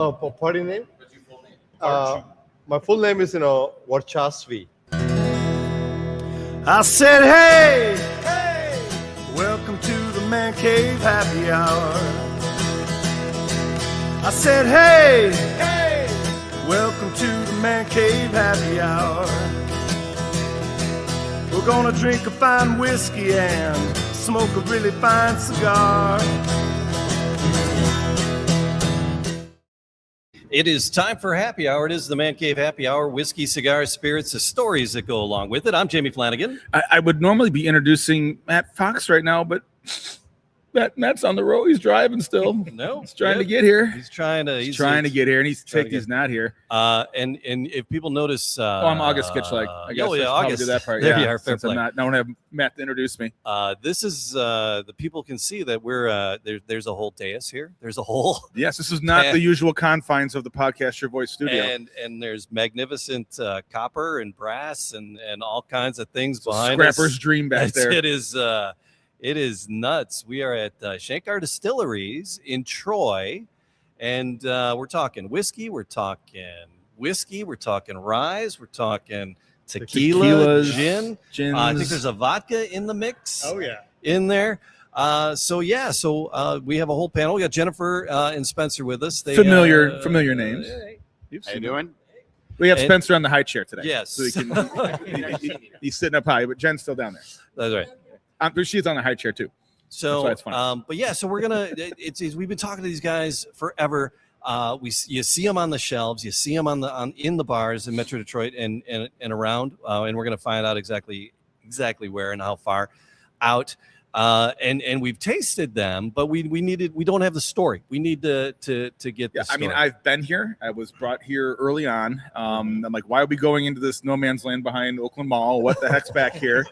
Party name? Uh, my full name is, Varchas Whiskey. I said, hey, hey, welcome to the Man Cave Happy Hour. I said, hey, hey, welcome to the Man Cave Happy Hour. We're gonna drink a fine whiskey and smoke a really fine cigar. It is time for happy hour. It is the Man Cave Happy Hour. Whiskey, cigars, spirits, the stories that go along with it. I'm Jamie Flanagan. I would normally be introducing Matt Fox right now, but Matt's on the road. He's driving still. No, he's trying to get here. He's trying to get here, and he's not here. And if people notice, I'm August Skitchlag. I guess August. Do that part. There you are. Fair play. I don't have Matt to introduce me. This is the people can see that we're there's a whole dais here. There's a whole. Yes, this is not the usual confines of the Podcast Your Voice studio. And there's magnificent copper and brass and all kinds of things behind us. Scrapper's us. dream back there. It is nuts. We are at Shankar Distilleries in Troy, and we're talking whiskey, we're talking rye, we're talking tequila, gin. I think there's a vodka in the mix. Oh, yeah. In there. So we have a whole panel. We got Jennifer and Spencer with us. They, familiar names. How you doing? We have Spencer on the high chair today. Yes. So he's sitting up high, but Jen's still down there. That's right. She's on the high chair too. So, that's fun. so we're gonna. We've been talking to these guys forever. You see them on the shelves, you see them in the bars in Metro Detroit and around, and we're gonna find out exactly where and how far out. And we've tasted them, but we don't have the story. We need to get. Yeah, the story. I've been here. I was brought here early on. I'm like, why are we going into this no man's land behind Oakland Mall? What the heck's back here?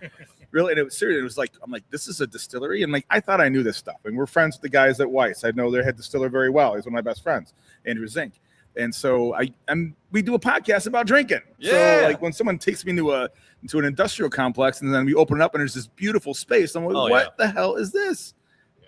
Really, and it was serious. It was like, I'm like, this is a distillery, and like I thought I knew this stuff. And we're friends with the guys at Weiss. I know their head distiller very well. He's one of my best friends, Andrew Zink. And so we do a podcast about drinking. Yeah. So like when someone takes me into an industrial complex, and then we open it up, and there's this beautiful space. I'm like, what the hell is this?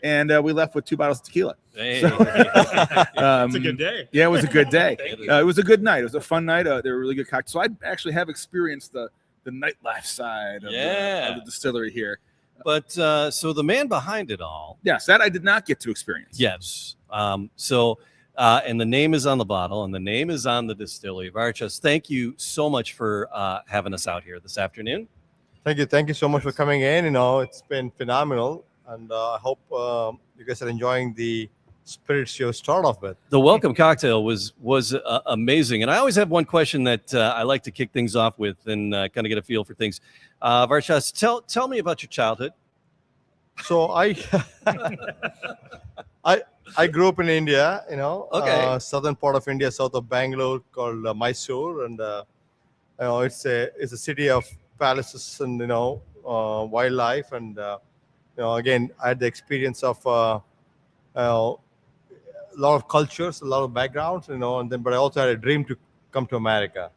And we left with 2 bottles of tequila. Hey. So, It's a good day. Yeah, it was a good day. It was a good night. It was a fun night. They were really good cocktails. So I actually have experienced the nightlife side of the distillery here. But so the man behind it all. Yes, that I did not get to experience. Yes. And the name is on the bottle and the name is on the distillery. Varchas, thank you so much for having us out here this afternoon. Thank you so much for coming in. It's been phenomenal, and I hope you guys are enjoying the spirits you start off with. The welcome cocktail was amazing, and I always have one question that I like to kick things off with and kind of get a feel for things. Varchas, tell me about your childhood. So I grew up in India, Okay. Southern part of India, south of Bangalore, called Mysore, and it's a city of palaces and wildlife, and again I had the experience of a lot of cultures, a lot of backgrounds, but I also had a dream to come to America.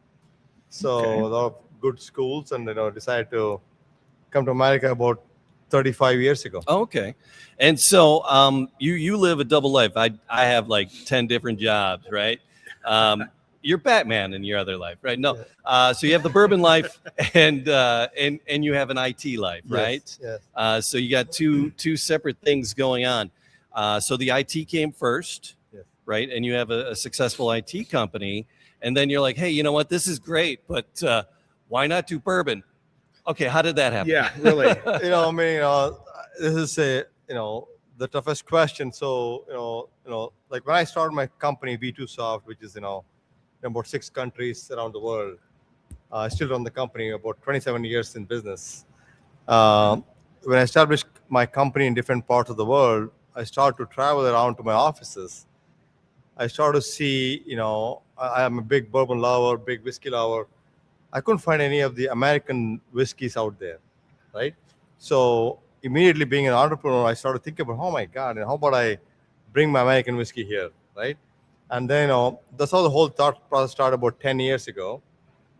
So a lot of good schools, and decided to come to America about 35 years ago. Okay. And so you live a double life. I have like 10 different jobs, right? You're Batman in your other life, right? No. So you have the bourbon life and you have an IT life, right? Yes. So you got two separate things going on. So the IT came first, yes, right? And you have a successful IT company, and then you're like, hey, you know what? This is great, but why not do bourbon? Okay, how did that happen? Yeah, really. This is the toughest question. So like when I started my company V2 Soft, which is in about 6 countries around the world, I still run the company, about 27 years in business. When I established my company in different parts of the world, I started to travel around to my offices. I started to see, I am a big bourbon lover, big whiskey lover. I couldn't find any of the American whiskeys out there, right? So immediately being an entrepreneur, I started thinking about, oh my God, how about I bring my American whiskey here, right? And then that's how the whole thought process started about 10 years ago.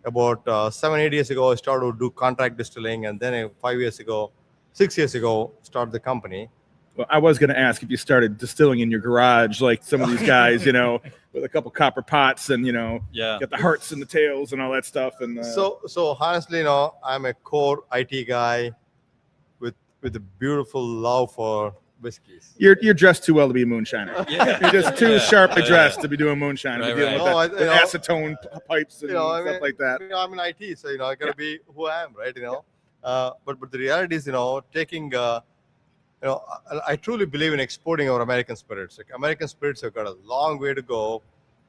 About 7-8 years ago, I started to do contract distilling, and then 6 years ago, started the company. Well, I was going to ask if you started distilling in your garage like some of these guys, with a couple copper pots and, got the hearts and the tails and all that stuff. And So honestly, I'm a core IT guy with a beautiful love for whiskeys. You're dressed too well to be a moonshiner. Yeah. You're just too sharply dressed to be doing moonshine. Right, Dealing right. with the acetone pipes and stuff like that. I'm in IT, so I gotta be who I am, right? But the reality is, taking I truly believe in exporting our American spirits. Like American spirits have got a long way to go,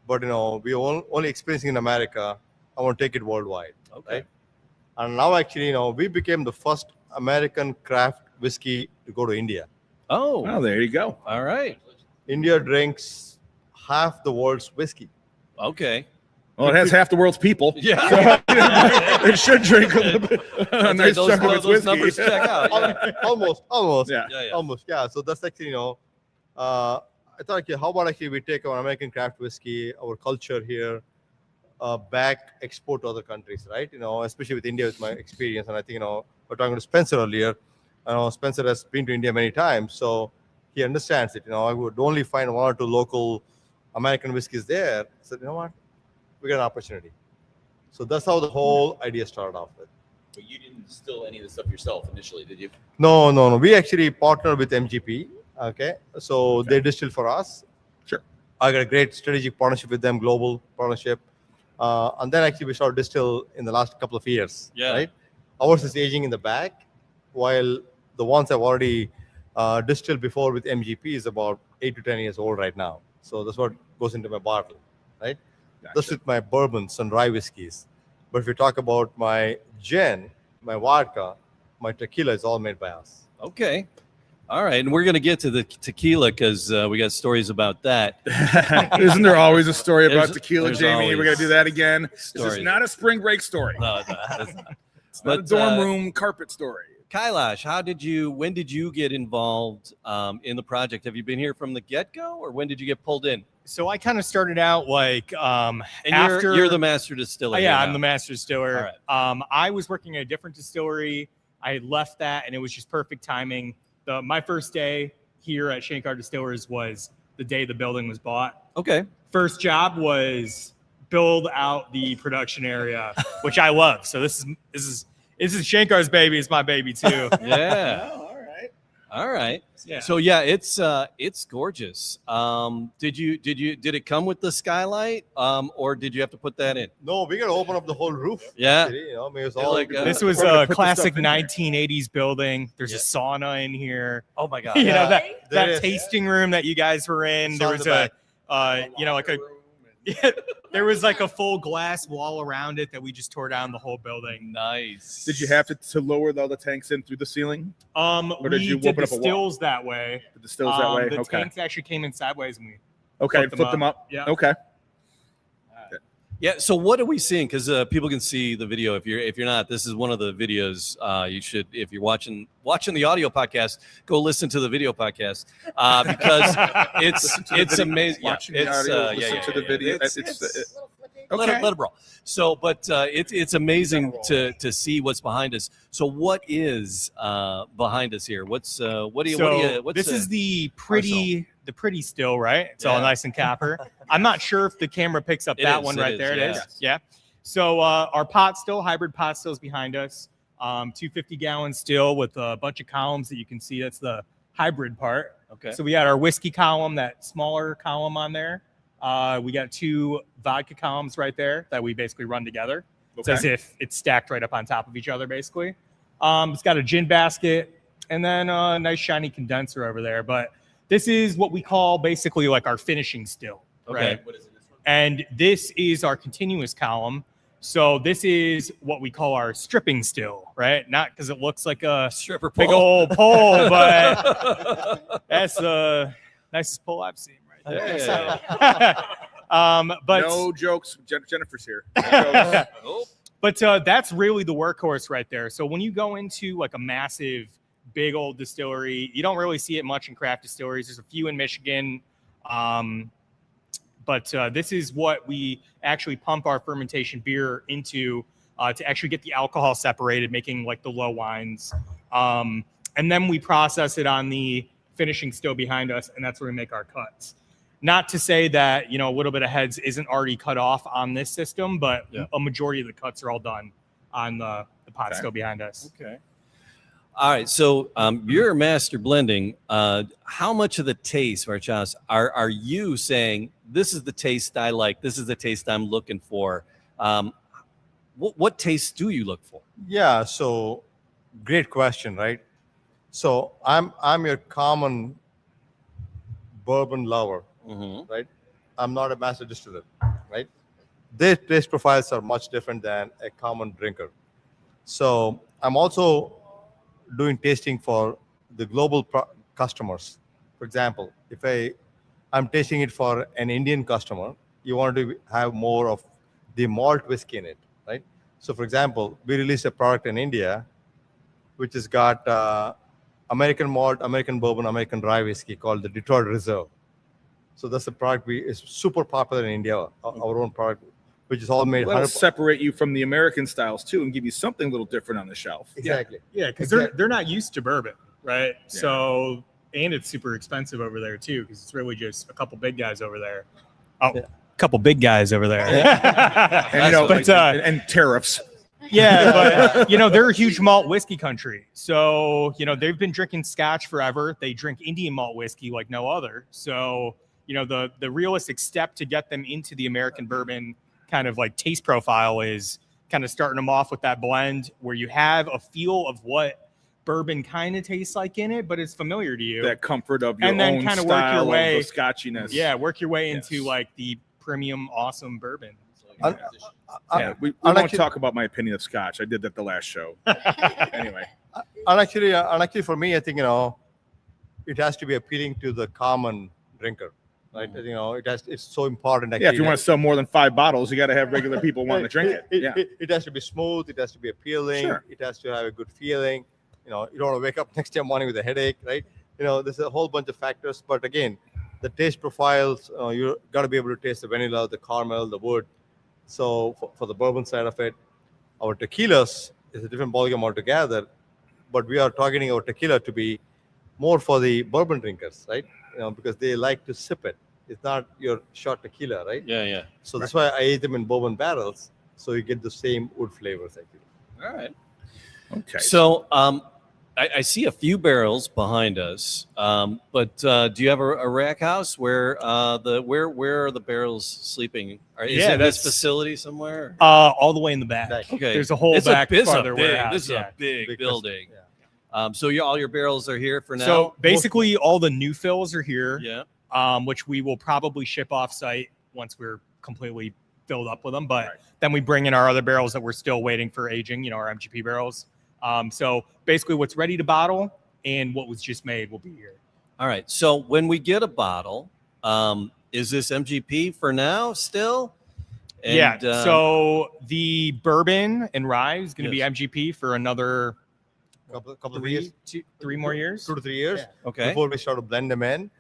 but we only experiencing in America. I want to take it worldwide. Okay. Right? And now actually, we became the first American craft whiskey to go to India. Oh, Well, there you go. all right. India drinks half the world's whiskey. Okay. Well, it has half the world's people. Yeah. It should drink a little bit. A nice those, chunk of its those whiskey. numbers check out. Yeah. Almost. Yeah. Almost, yeah. So that's actually, I thought, okay, how about actually we take our American craft whiskey, our culture here, back export to other countries, right? Especially with India, with my experience, and I think we're talking to Spencer earlier. Spencer has been to India many times, so he understands it. I would only find one or two local American whiskeys there. So you know what, we got an opportunity. So that's how the whole idea started off with. But you didn't distill any of the stuff yourself initially, did you? No. We actually partnered with MGP. Okay, so they distill for us. Sure. I got a great strategic partnership with them, global partnership. And then actually we started distill in the last couple of years. Yeah. Right. Ours is aging in the back, while the ones I've already distilled before with MGP is about 8 to 10 years old right now. So that's what goes into my bottle, right? Gotcha. That's with my bourbons and rye whiskeys. But if you talk about my gin, my vodka, my tequila is all made by us. Okay. All right. And we're going to get to the tequila because we got stories about that. Isn't there always a story about There's- tequila, there's Jamie? We're always going to do that again. This stories. is not a spring break story. No, it's not. It's not a dorm room carpet story. Kailash, when did you get involved in the project? Have you been here from the get-go or when did you get pulled in? So I kind of started out like And after you're the master distiller. yeah, here I'm now. the master distiller. All I was working at a different distillery. I had left that, and it was just perfect timing. My first day here at Shankar Distillers was the day the building was bought. Okay. First job was build out the production area, which I love. So this is Shankar's baby. It's my baby too. Yeah. All right. Yeah. So yeah, it's gorgeous. Did it come with the skylight, or did you have to put that in? No, we got to open up the whole roof. Yeah. Actually, I mean, it's Yeah, all like, This was We're gonna a put the classic stuff in there. 1980s building. There's Yeah. a sauna in here. Oh my God. You know Yeah, that there is. tasting room that you guys were in. It's There on was the there was like a full glass wall around it that we just tore down the whole building. Nice. Did you have to lower all the tanks in through the ceiling? Or did we you did open the up a wall? stills that way. The distills that way? The Okay. tanks actually came in sideways and we Okay. flipped Flip them up. Yeah. Okay. Yeah. So what are we seeing? Because people can see the video. If you're not, this is one of the videos. You should, if you're watching the audio podcast, go listen to the video podcast because it's amazing. Watching Yeah, the it's audio, listen to the video. It's, Okay. let it roll. So, but it's amazing to see what's behind us. So, what is behind us here? What's this is the pretty still, right? It's all Yeah. nice and copper. I'm not sure if the camera picks up It that is, one it right is, there. It yeah. is. Yeah. So our pot still, hybrid pot stills behind us. 250-gallon still with a bunch of columns that you can see. That's the hybrid part. okay. So we got our whiskey column, that smaller column on there. We got 2 vodka columns right there that we basically run together. It's as if it's stacked right up on top of each other, basically. It's got a gin basket and then a nice shiny condenser over there. But this is what we call basically like our finishing still. Okay. Right? And this is our continuous column. So this is what we call our stripping still, right? Not because it looks like a Stripper big pole. old pole, but that's the nicest pole I've seen right there. Yeah. So, but No jokes. Jennifer's here. No jokes. Oh, But that's really the workhorse right there. So when you go into like a massive, big old distillery, you don't really see it much in craft distilleries. There's a few in Michigan. But this is what we actually pump our fermentation beer into to actually get the alcohol separated, making like the low wines. And then we process it on the finishing still behind us, and that's where we make our cuts. Not to say that, a little bit of heads isn't already cut off on this system, but a majority of the cuts are all done on the pot still behind us. Okay. All right. So your master blending, how much of the taste, Varchas, are you saying, this is the taste I like, this is the taste I'm looking for? What taste do you look for? Yeah, so great question, right? So I'm your common bourbon lover, right? I'm not a master distiller, right? Their taste profiles are much different than a common drinker. So I'm also doing tasting for the global customers. For example, if I'm tasting it for an Indian customer, you want to have more of the malt whiskey in it, right? So for example, we released a product in India, which has got American malt, American bourbon, American rye whiskey called the Detroit Reserve. So that's the product is super popular in India, our own product, which is all made. That'll separate you from the American styles too, and give you something a little different on the shelf. Exactly. Yeah, because they're not used to bourbon, right? Yeah. So, and it's super expensive over there too, because it's really just a couple big guys over there. A couple big guys over there. And, and tariffs. Yeah, but they're a huge malt whiskey country. So, they've been drinking Scotch forever. They drink Indian malt whiskey like no other. So, the realistic step to get them into the American bourbon kind of like taste profile is kind of starting them off with that blend where you have a feel of what bourbon kind of tastes like in it, but it's familiar to you. That comfort of your and then own kind of style, work your way, of the scotchiness. Yeah, work your way into like the premium, awesome bourbon. We won't talk about my opinion of Scotch. I did that the last show. Anyway, and actually, for me, I think it has to be appealing to the common drinker, right? It's so important. Actually, if you want to sell more than 5 bottles, you got to have regular people wanting to drink it. It has to be smooth. It has to be appealing. Sure. It has to have a good feeling. You don't want to wake up next day morning with a headache, right? There's a whole bunch of factors. But again, the taste profiles, you got to be able to taste the vanilla, the caramel, the wood. So for the bourbon side of it, our tequilas is a different ballgame altogether. But we are targeting our tequila to be more for the bourbon drinkers, right? Because they like to sip it. It's not your shot tequila, right? Yeah. So that's why I age them in bourbon barrels, so you get the same wood flavors, actually. All right. Okay. So I see a few barrels behind us, but do you have a rack house where where are the barrels sleeping? Is it this facility somewhere? All the way in the back. Okay. There's a whole back farther warehouse. This is a big building. So all your barrels are here for now? So basically all the new fills are here. Yeah. Which we will probably ship off site once we're completely filled up with them. But then we bring in our other barrels that we're still waiting for aging, our MGP barrels. So basically what's ready to bottle and what was just made will be here. All right. So when we get a bottle, is this MGP for now still? And, so the bourbon and rye is going to be MGP for another couple of years, 3 more years, 2 to 3 years. Yeah. Okay. Before we start to blend them in,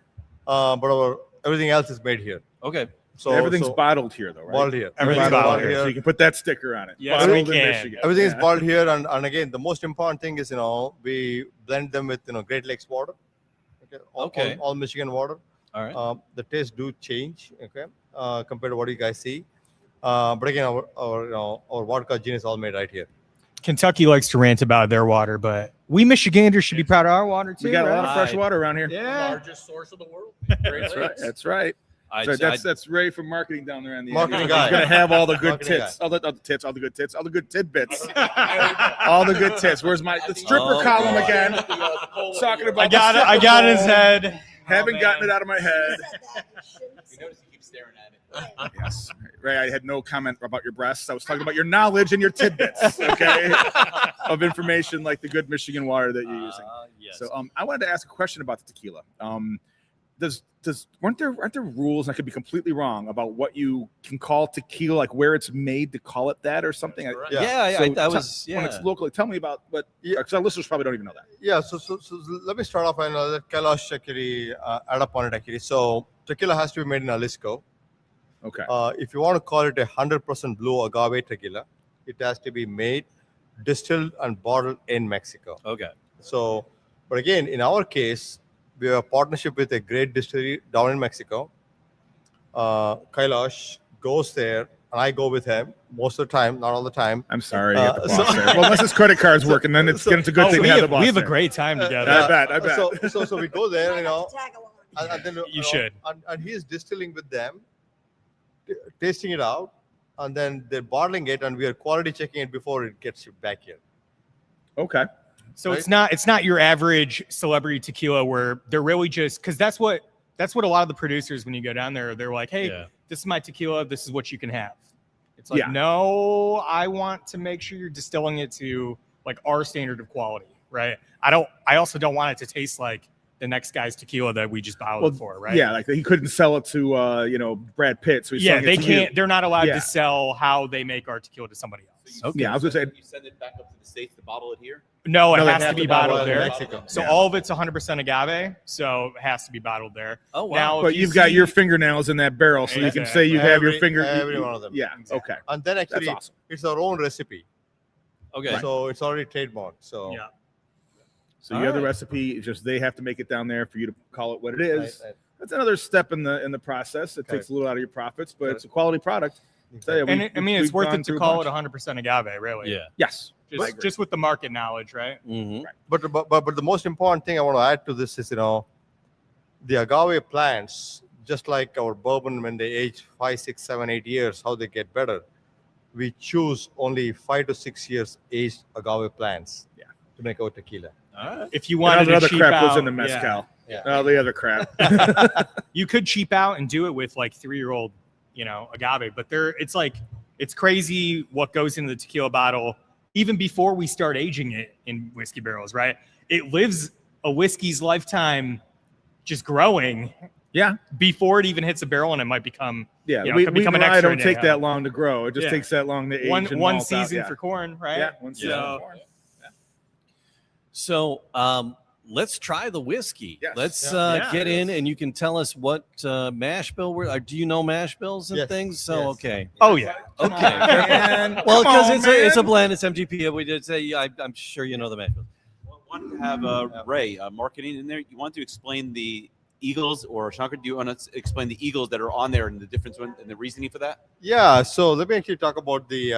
but everything else is made here. Okay. So everything's bottled here, though, right? Bottled here. Everything's bottled here. So you can put that sticker on it. Yes, bottled we in can. Michigan. Everything is bottled here, and again, the most important thing is we blend them with Great Lakes water. Okay. All Michigan water. All right. The taste do change. Okay. Compared to what you guys see. But again, our vodka gin is all made right here. Kentucky likes to rant about their water, but we Michiganders should be proud of our water too. We got a lot of fresh water around here. Yeah. Largest source of the world. That's right. That's right. That's Ray from marketing down there on the marketing end. guy. He's gonna have all the good Marketing tits, all the good tits, all the good tidbits, all the good tits. Where's the stripper column again? Talking about. I got his head. Haven't gotten it out of my head. You notice he keeps staring at it. Yes, Ray. I had no comment about your breasts. I was talking about your knowledge and your tidbits, okay, of information like the good Michigan water that you're using. Yes. So, I wanted to ask a question about the tequila. Aren't there rules? And I could be completely wrong about what you can call tequila, like where it's made to call it that or something. When it's locally. Tell me about what. Because our listeners probably don't even know that. Yeah. So let me start off and let Kailash actually add up on it actually. So tequila has to be made in Jalisco. Okay. If you want to call it 100% blue agave tequila, it has to be made, distilled, and bottled in Mexico. Okay. So, but again, in our case, we have a partnership with a great distillery down in Mexico. Kailash goes there, and I go with him most of the time, not all the time. I'm sorry, you got the boss so- there. Well, unless his credit card's working, then it's a good thing we to have have, the boss we have a there. great time together. I bet. So we go there, and then You should. and he is distilling with them, tasting it out, and then they're bottling it, and we are quality checking it before it gets shipped back here. Okay. So it's not your average celebrity tequila where they're really just because that's what a lot of the producers, when you go down there, they're like, hey, this is my tequila, this is what you can have. It's like, no, I want to make sure you're distilling it to like our standard of quality, right? I also don't want it to taste like the next guy's tequila that we just bottled for, right? Yeah, like he couldn't sell it to Brad Pitt. So he's selling they it to can't. you. They're not allowed Yeah. to sell how they make our tequila to somebody else. Yeah, I was gonna say. You send it back up to the States to bottle it here? No, it No, they has have to be to bottle bottled it in there. Mexico. So Yeah. all of it's 100% agave, so it has to be bottled there. Oh, wow. Now, if But you you've got see- your fingernails in that barrel, so you can say you have your finger. every one of them. Yeah. Exactly. Okay. And then actually, That's awesome. it's our own recipe, Okay. so it's already trademarked. So Yeah. So you have the Alright. recipe. It's just they have to make it down there for you to call it what it is. Right. That's another step in the process. It takes a little out of your profits, but it's a quality product. Tell you, And we- it, I mean, it's we've worth gone it to through a call bunch. it 100% agave, really. Yeah. Yes. I Just, agree. just with the market knowledge, right? Mm-hmm. But the most important thing I want to add to this is, the agave plants, just like our bourbon, when they age 5, 6, 7, 8 years, how they get better. We choose only 5 to 6 years aged agave plants to make our tequila. All right. If you And wanted all the to other cheap crap out, goes in the mezcal. Yeah. All the other crap. you could cheap out and do it with like 3-year-old, agave. But it's crazy what goes into the tequila bottle even before we start aging it in whiskey barrels, right? It lives a whiskey's lifetime just growing. Yeah. Before it even hits a barrel, and it might become Yeah. it could become an extra don't in take it, that long to grow. It just Yeah. takes that long to age. one and one malt out. season Yeah. for corn, right? Yeah. One season. So- for corn. So let's try the whiskey. Yes. Let's Yeah. get in, and you can tell us what mash bill we're. Do you know mash bills and Yes. things? So Yes. okay. Oh yeah. Okay. Man, Well, come because on, it's a man. blend. It's MGP. We did say I'm sure you know the mash bill. Wanted to have Ray, marketing in there. You want to explain the Eagles, or Shankar, do you want to explain the Eagles that are on there and the difference and the reasoning for that? Yeah. So let me actually talk about the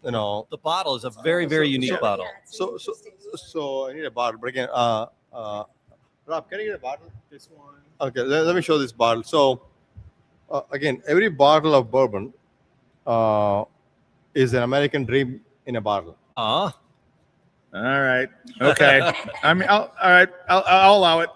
The bottle is a very very unique bottle. So I need a bottle, but again, Rob, can you get a bottle? This one. Okay, let me show this bottle. So again, every bottle of bourbon is an American dream in a bottle. Ah. All right. Okay. I mean, all right. I'll allow it.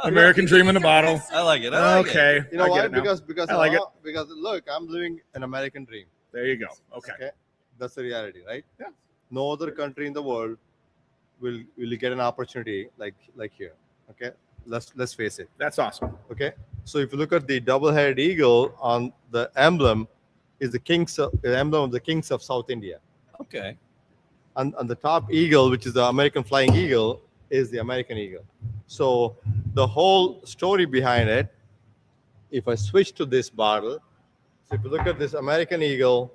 American dream in a bottle. I like it. I like it. Okay. You know I get why? it now. Because I like it. because look, I'm living an American dream. There you go. Okay. That's the reality, right? Yeah. No other country in the world will get an opportunity like here. Okay. Let's face it. That's awesome. Okay. So if you look at the double-headed eagle on the emblem, is the emblem of the kings of South India. Okay. And the top eagle, which is the American flying eagle, is the American eagle. So the whole story behind it, if I switch to this bottle, so if you look at this American eagle,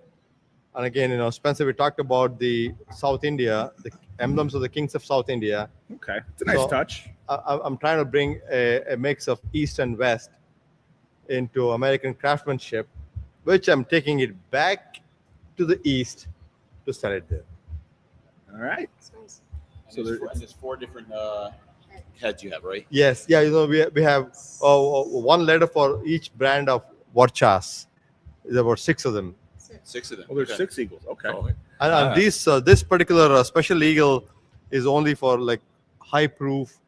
and again, Spencer, we talked about the South India, the emblems of the kings of South India. Okay. It's a nice So- touch. I'm trying to bring a mix of East and West into American craftsmanship, which I'm taking it back to the East to sell it there. All right. So there's 4 different heads you have, right? Yes, yeah, we have one letter for each brand of Varchas. There's about 6 of them, 6 of them. Well, there's Okay. 6 eagles. Okay. Oh, and this particular special eagle is only for like high proof,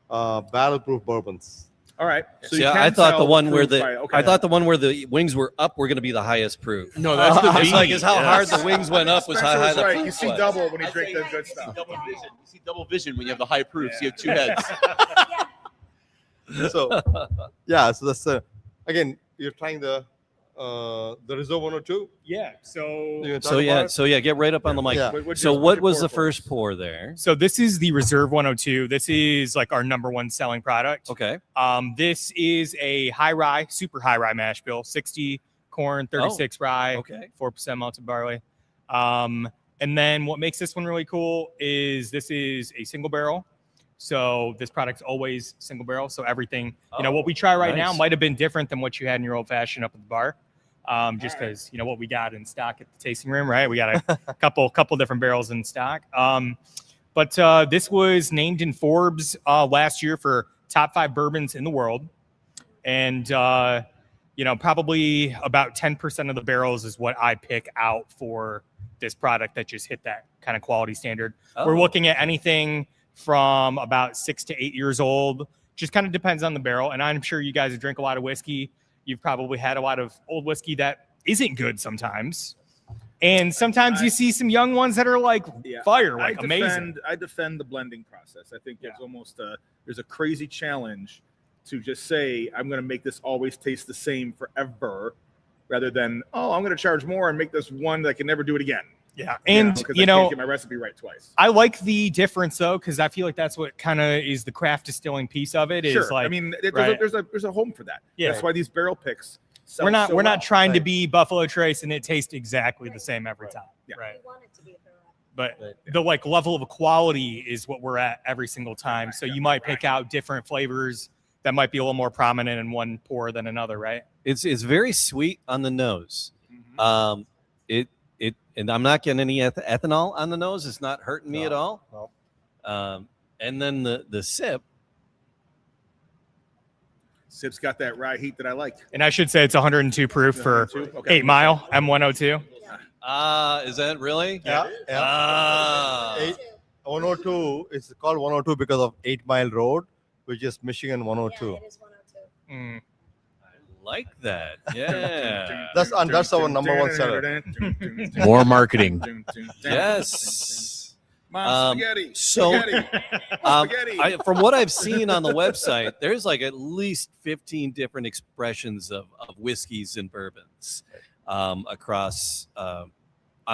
barrel proof bourbons. All right. So See, you I can thought the sell one where proof by- okay. I thought the one where the wings were up were going to be the highest proof. No, that's the It's V. like how hard Yes. the wings went up was how Spencer high was the right. proof You see was. double when you I'd drink say that good you see stuff. double vision. You see double vision when you have the high proofs. You have 2 heads. So yeah, so that's again, you're trying the Reserve 102. Yeah. So You can talk So about yeah, it? so yeah, get right up on the mic. Yeah. What's So your- what what's was your the pour for first us? pour there? So this is the Reserve 102. This is like our number 1 selling product. Okay. This is a high rye, super high rye mash bill, 60 corn, 36 rye, Okay. 4% malted barley. And then what makes this one really cool is this is a single barrel. So this product's always single barrel. So everything, what we try right now might have been different than what you had in your old fashioned up at the bar. Just because what we got in stock at the tasting room, right? We got a couple different barrels in stock. But this was named in Forbes last year for top 5 bourbons in the world, and probably about 10% of the barrels is what I pick out for this product that just hit that kind of quality standard. We're looking at anything from about 6 to 8 years old. Just kind of depends on the barrel. And I'm sure you guys drink a lot of whiskey. You've probably had a lot of old whiskey that isn't good sometimes. And sometimes you see some young ones that are like fire, like amazing. I defend the blending process. I think it's almost there's a crazy challenge to just say, I'm going to make this always taste the same forever, rather than, I'm going to charge more and make this one that I can never do it again. Yeah. And, I can't get my recipe right twice. I like the difference, though, because I feel like that's what kind of is the craft distilling piece of it. Sure. Is like, I mean, there's a home for that. Yeah. That's why these barrel picks sell we're not so well. trying to be Buffalo Trace and it tastes exactly the same every time. Yeah. Right. We want it to be a barrel. But the level of quality is what we're at every single time. So you might pick out different flavors that might be a little more prominent in one pour than another, right? It's very sweet on the nose. And I'm not getting any ethanol on the nose. It's not hurting me at all. No. And then the sip. Sip's got that rye heat that I like. And I should say it's 102 proof for 8 Mile M102. Is that really? Yeah. 102. It's called 102 because of 8 Mile Road, which is Michigan 102. Yeah, it is 102. Like that. Yeah. That's our number one seller. More marketing. Yes. Mom, spaghetti. So, spaghetti. from what I've seen on the website, there's like at least 15 different expressions of whiskeys and bourbons across on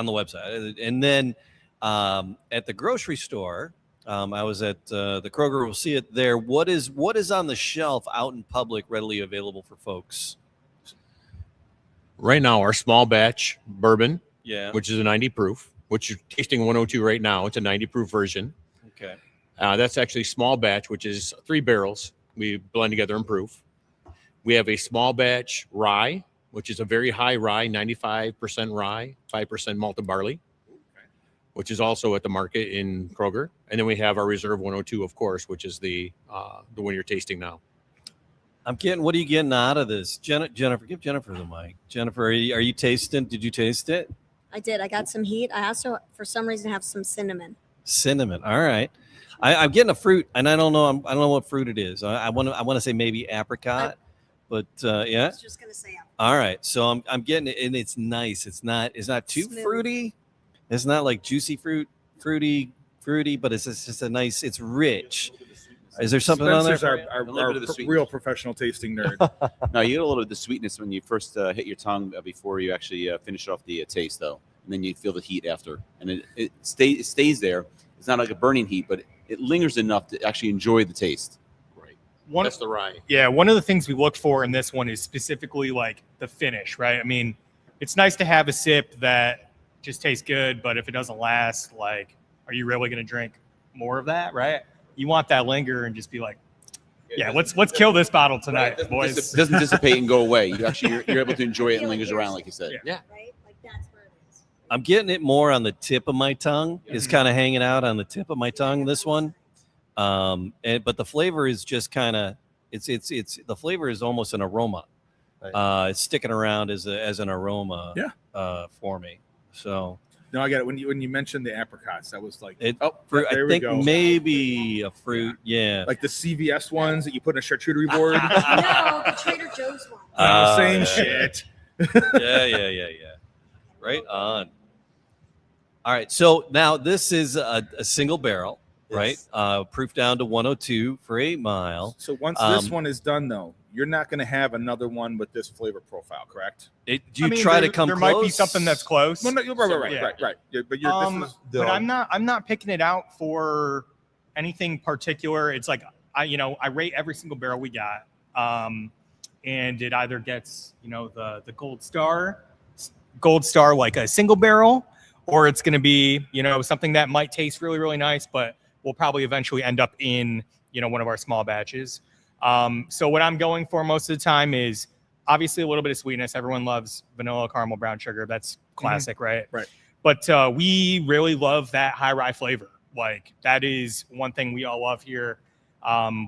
the website. And then at the grocery store, I was at the Kroger. We'll see it there. What is on the shelf out in public, readily available for folks? Right now, our small batch bourbon, which is a 90 proof, which you're tasting 102 right now. It's a 90 proof version. Okay. That's actually small batch, which is 3 barrels. We blend together and proof. We have a small batch rye, which is a very high rye, 95% rye, 5% malted barley, which is also at the market in Kroger. And then we have our Reserve 102, of course, which is the one you're tasting now. What are you getting out of this? Jennifer, give Jennifer the mic. Jennifer, are you tasting? Did you taste it? I did. I got some heat. I also, for some reason, have some cinnamon. Cinnamon. All right. I'm getting a fruit, and I don't know what fruit it is. I want to say maybe apricot, but yeah. I was just gonna say. All right. So I'm getting it, and it's nice. It's not too Smooth. fruity. It's not like juicy fruity, but it's just a nice. It's rich. Is there something on there? Spencer's our real professional tasting nerd. No, you get a little bit of the sweetness when you first hit your tongue before you actually finish off the taste, though, and then you feel the heat after, and it stays there. It's not like a burning heat, but it lingers enough to actually enjoy the taste. Right. One, That's the rye. Yeah, one of the things we look for in this one is specifically like the finish, right? I mean, it's nice to have a sip that just tastes good, but if it doesn't last, like, are you really going to drink more of that, right? You want that linger and just be like, yeah, let's kill this bottle tonight, boys. It doesn't dissipate and go away. You're able to enjoy it and lingers around, like you said. Yeah. Right? Like that's where it is. I'm getting it more on the tip of my tongue. It's kind of hanging out on the tip of my tongue, this one. But the flavor is just kind of it's the flavor is almost an aroma. Right. It's sticking around as an aroma for me. So No, I got it. When you mentioned the apricots, that was like, I there we think go. maybe a fruit. Yeah. Like the CVS ones that you put in a charcuterie board. No, the Trader Joe's one. Same yeah. shit. Yeah. Right on. All right. So now this is a single barrel, right? Proof down to 102 for 8 Mile. So once this one is done, though, you're not going to have another one with this flavor profile, correct? Do you try to come there close? might be something that's close. Well, no, right. Yeah, but this is but I'm not picking it out for anything particular. It's like I rate every single barrel we got, and it either gets the gold star like a single barrel, or it's going to be something that might taste really really nice, but will probably eventually end up in, one of our small batches. So what I'm going for most of the time is obviously a little bit of sweetness. Everyone loves vanilla, caramel, brown sugar. That's classic, right? Right. But we really love that high rye flavor. Like that is one thing we all love here.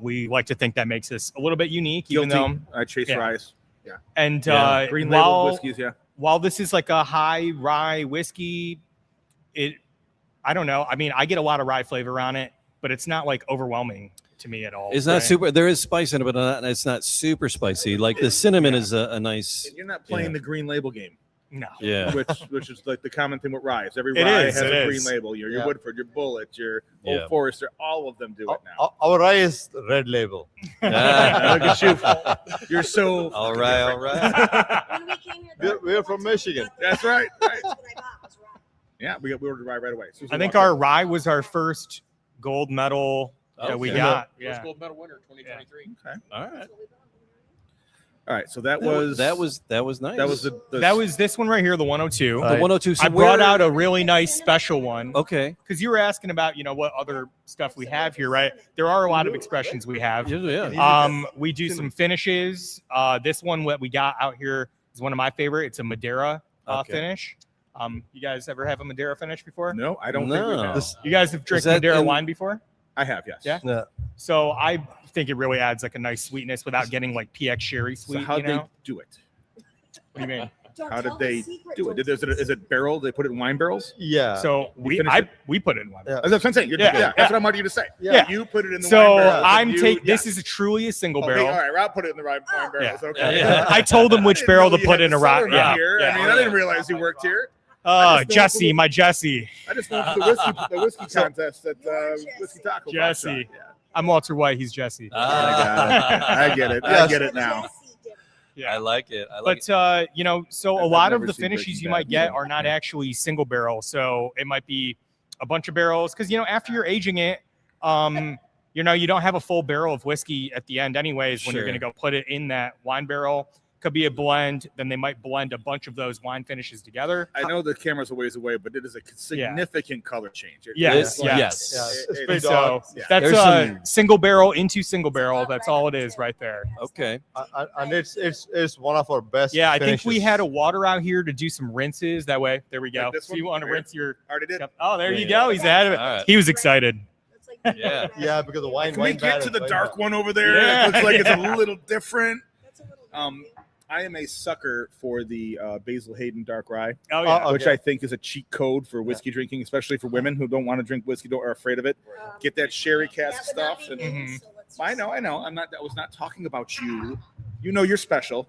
We like to think that makes us a little bit unique, even Guilty. though I chase ryes. Yeah. And Green label whiskeys. Yeah. while this is like a high rye whiskey, I don't know. I mean, I get a lot of rye flavor on it, but it's not like overwhelming to me at all. It's not super. There is spice in it, but it's not super spicy. Like the cinnamon is a nice. And you're not playing the green label game. No. Yeah. Which is like the common thing with ryes. Every It rye is, has it a is. green label. Your Woodford, your Bullet, your Old Forester, all of them do it now. Our rye is red label. Look at you. You're so all right, all right. When we came here, We're from Michigan. That's right. That's what I bought was rye. Yeah, we ordered rye right away. I think our rye was our first gold medal that we Okay. got. First Yeah. gold medal winner 2023. Okay. All right. All right. So that was that was nice. that was That was this one right here, the 102. the 102. So I brought where- out a really nice special one. Okay. Because you were asking about, what other stuff we have here, right? There are a lot of expressions we have. Yeah. We do some finishes. This one that we got out here is one of my favorite. It's a Madeira Okay. finish. You guys ever have a Madeira finish before? no. I don't think we No. have. You guys have drank that Madeira in- wine before? I have. Yes. Yeah? Yeah. So I think it really adds like a nice sweetness without getting like PX sherry So sweet. how you did they know? do it? What do you mean? Don't How tell did the they secret do it? till Is it barrel? They put it in wine barrels? Yeah. So finish it? we put it in wine. Yeah. That's what I'm saying. Yeah. That's what I wanted you to say. Yeah. You put it in the So wine barrels. I'm and you- taking yeah. this is a truly a single Okay, barrel. all right, Rob put it in the wine barrels. Okay. Yeah. I told him I which didn't barrel know to you put had in a the rock. cellar Yeah. here. yeah. I mean, I didn't realize he worked here. Oh, just know Jesse, my Jesse. I just went to the whiskey contest at Whiskey Taco. Jesse. Yeah. I'm Walter White. He's Jesse. I get it. I Yes. get it now. I like it. I like But so a I've lot of never the seen finishes Breaking you Bad, might get so- are not actually single barrel. So it might be a bunch of barrels because after you're aging it, you don't have a full barrel of whiskey at the end anyways when you're Sure. going to go put it in that wine barrel. Could be a blend. Then they might blend a bunch of those wine finishes together. I know the camera's a ways away, but it is a significant color change. Yes, It- yes. yes. Yeah, it's It- pretty So dark. Yeah. that's There's some- single barrel into single barrel. That's all it is right there. Okay. And it's one of our best. Yeah, I think we finishes. had a water out here to do some rinses. That way, there we go. Like this So you one? want to Right. rinse your. Already did. Oh, there you Yeah. go. He's ahead of it. All right. He was excited. It's like Yeah. Yeah, because the wine. Can we wine get bad to is the right dark now. one over there? Yeah. It looks like it's Yeah. a little different. that's a little I am a sucker for the Basil Hayden Dark Rye, Oh yeah. Oh, which okay. I think is a cheat code for whiskey drinking, especially for women who don't want to drink whiskey or are afraid of it. Get that sherry cask stuff. And I know. I was not talking about you. You know you're special.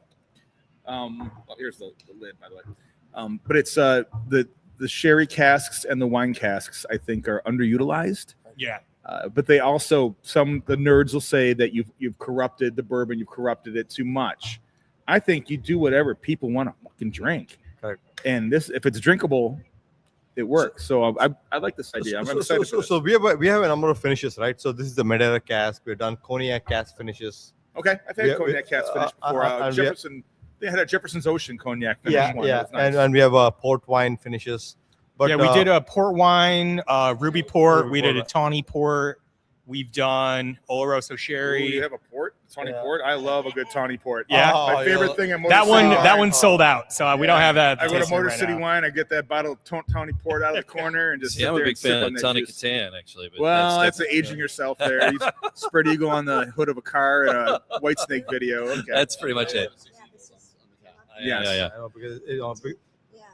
Well, here's the lid, by the way. But it's the sherry casks and the wine casks, I think, are underutilized. Yeah. But they also the nerds will say that you've corrupted the bourbon, you've corrupted it too much. I think you do whatever people want to fucking drink, Correct. and this if it's drinkable, it works. So I like this idea. I'm excited. for this. So we have a number of finishes, right? So this is the Madeira cask. We've done cognac cask finishes. Okay, I've had Yeah, cognac cats finish before. and we have- Jefferson, they had a Jefferson's Ocean cognac finish Yeah, one. yeah, It was nice. and we have port wine finishes. But yeah, we did a port wine, ruby port. Ruby We did a port. tawny port. We've done Oloroso Ooh, sherry. you have a port, tawny Yeah. port. I love a good tawny port. Yeah. my favorite thing. that one sold out. So we don't have that. I go to tasting Motor right City now. Wine. I get that bottle of tawny port out of the corner and just See, sit I'm a there big and sip fan on of that Tonic juice. Catan, actually. But Well, that's aging yourself there. He's spread eagle on the hood of a car in a White Snake video. Okay. That's pretty much it. Yes. Yeah. I know, because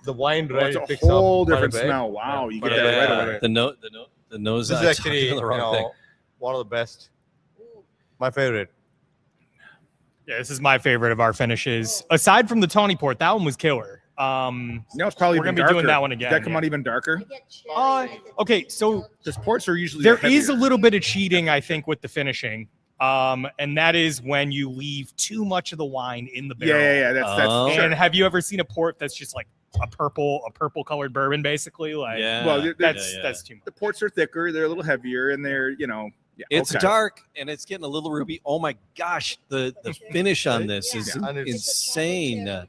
the wine Well, right it's a picks whole up quite a different bit. smell. Wow, you Quite get a that bit. right away. The nose. This is actually the wrong thing. one of the best. My favorite. Yeah, this is my favorite of our finishes. Aside from the tawny port, that one was killer. Now it's probably We're even gonna be darker. doing that one again, Did that come yeah. out even darker? Okay, so Because ports are usually there is a heavier. little bit of cheating, I think, with the finishing. And that is when you leave too much of the wine in the barrel. Yeah. That's Oh. sure. And have you ever seen a port that's just like a purple colored bourbon, basically? Like Yeah. Well, they're- that's too much. The ports are thicker. They're a little heavier, and they're It's okay. dark and it's getting a little ruby. Oh my gosh, the finish on this is Yeah. And it's- insane.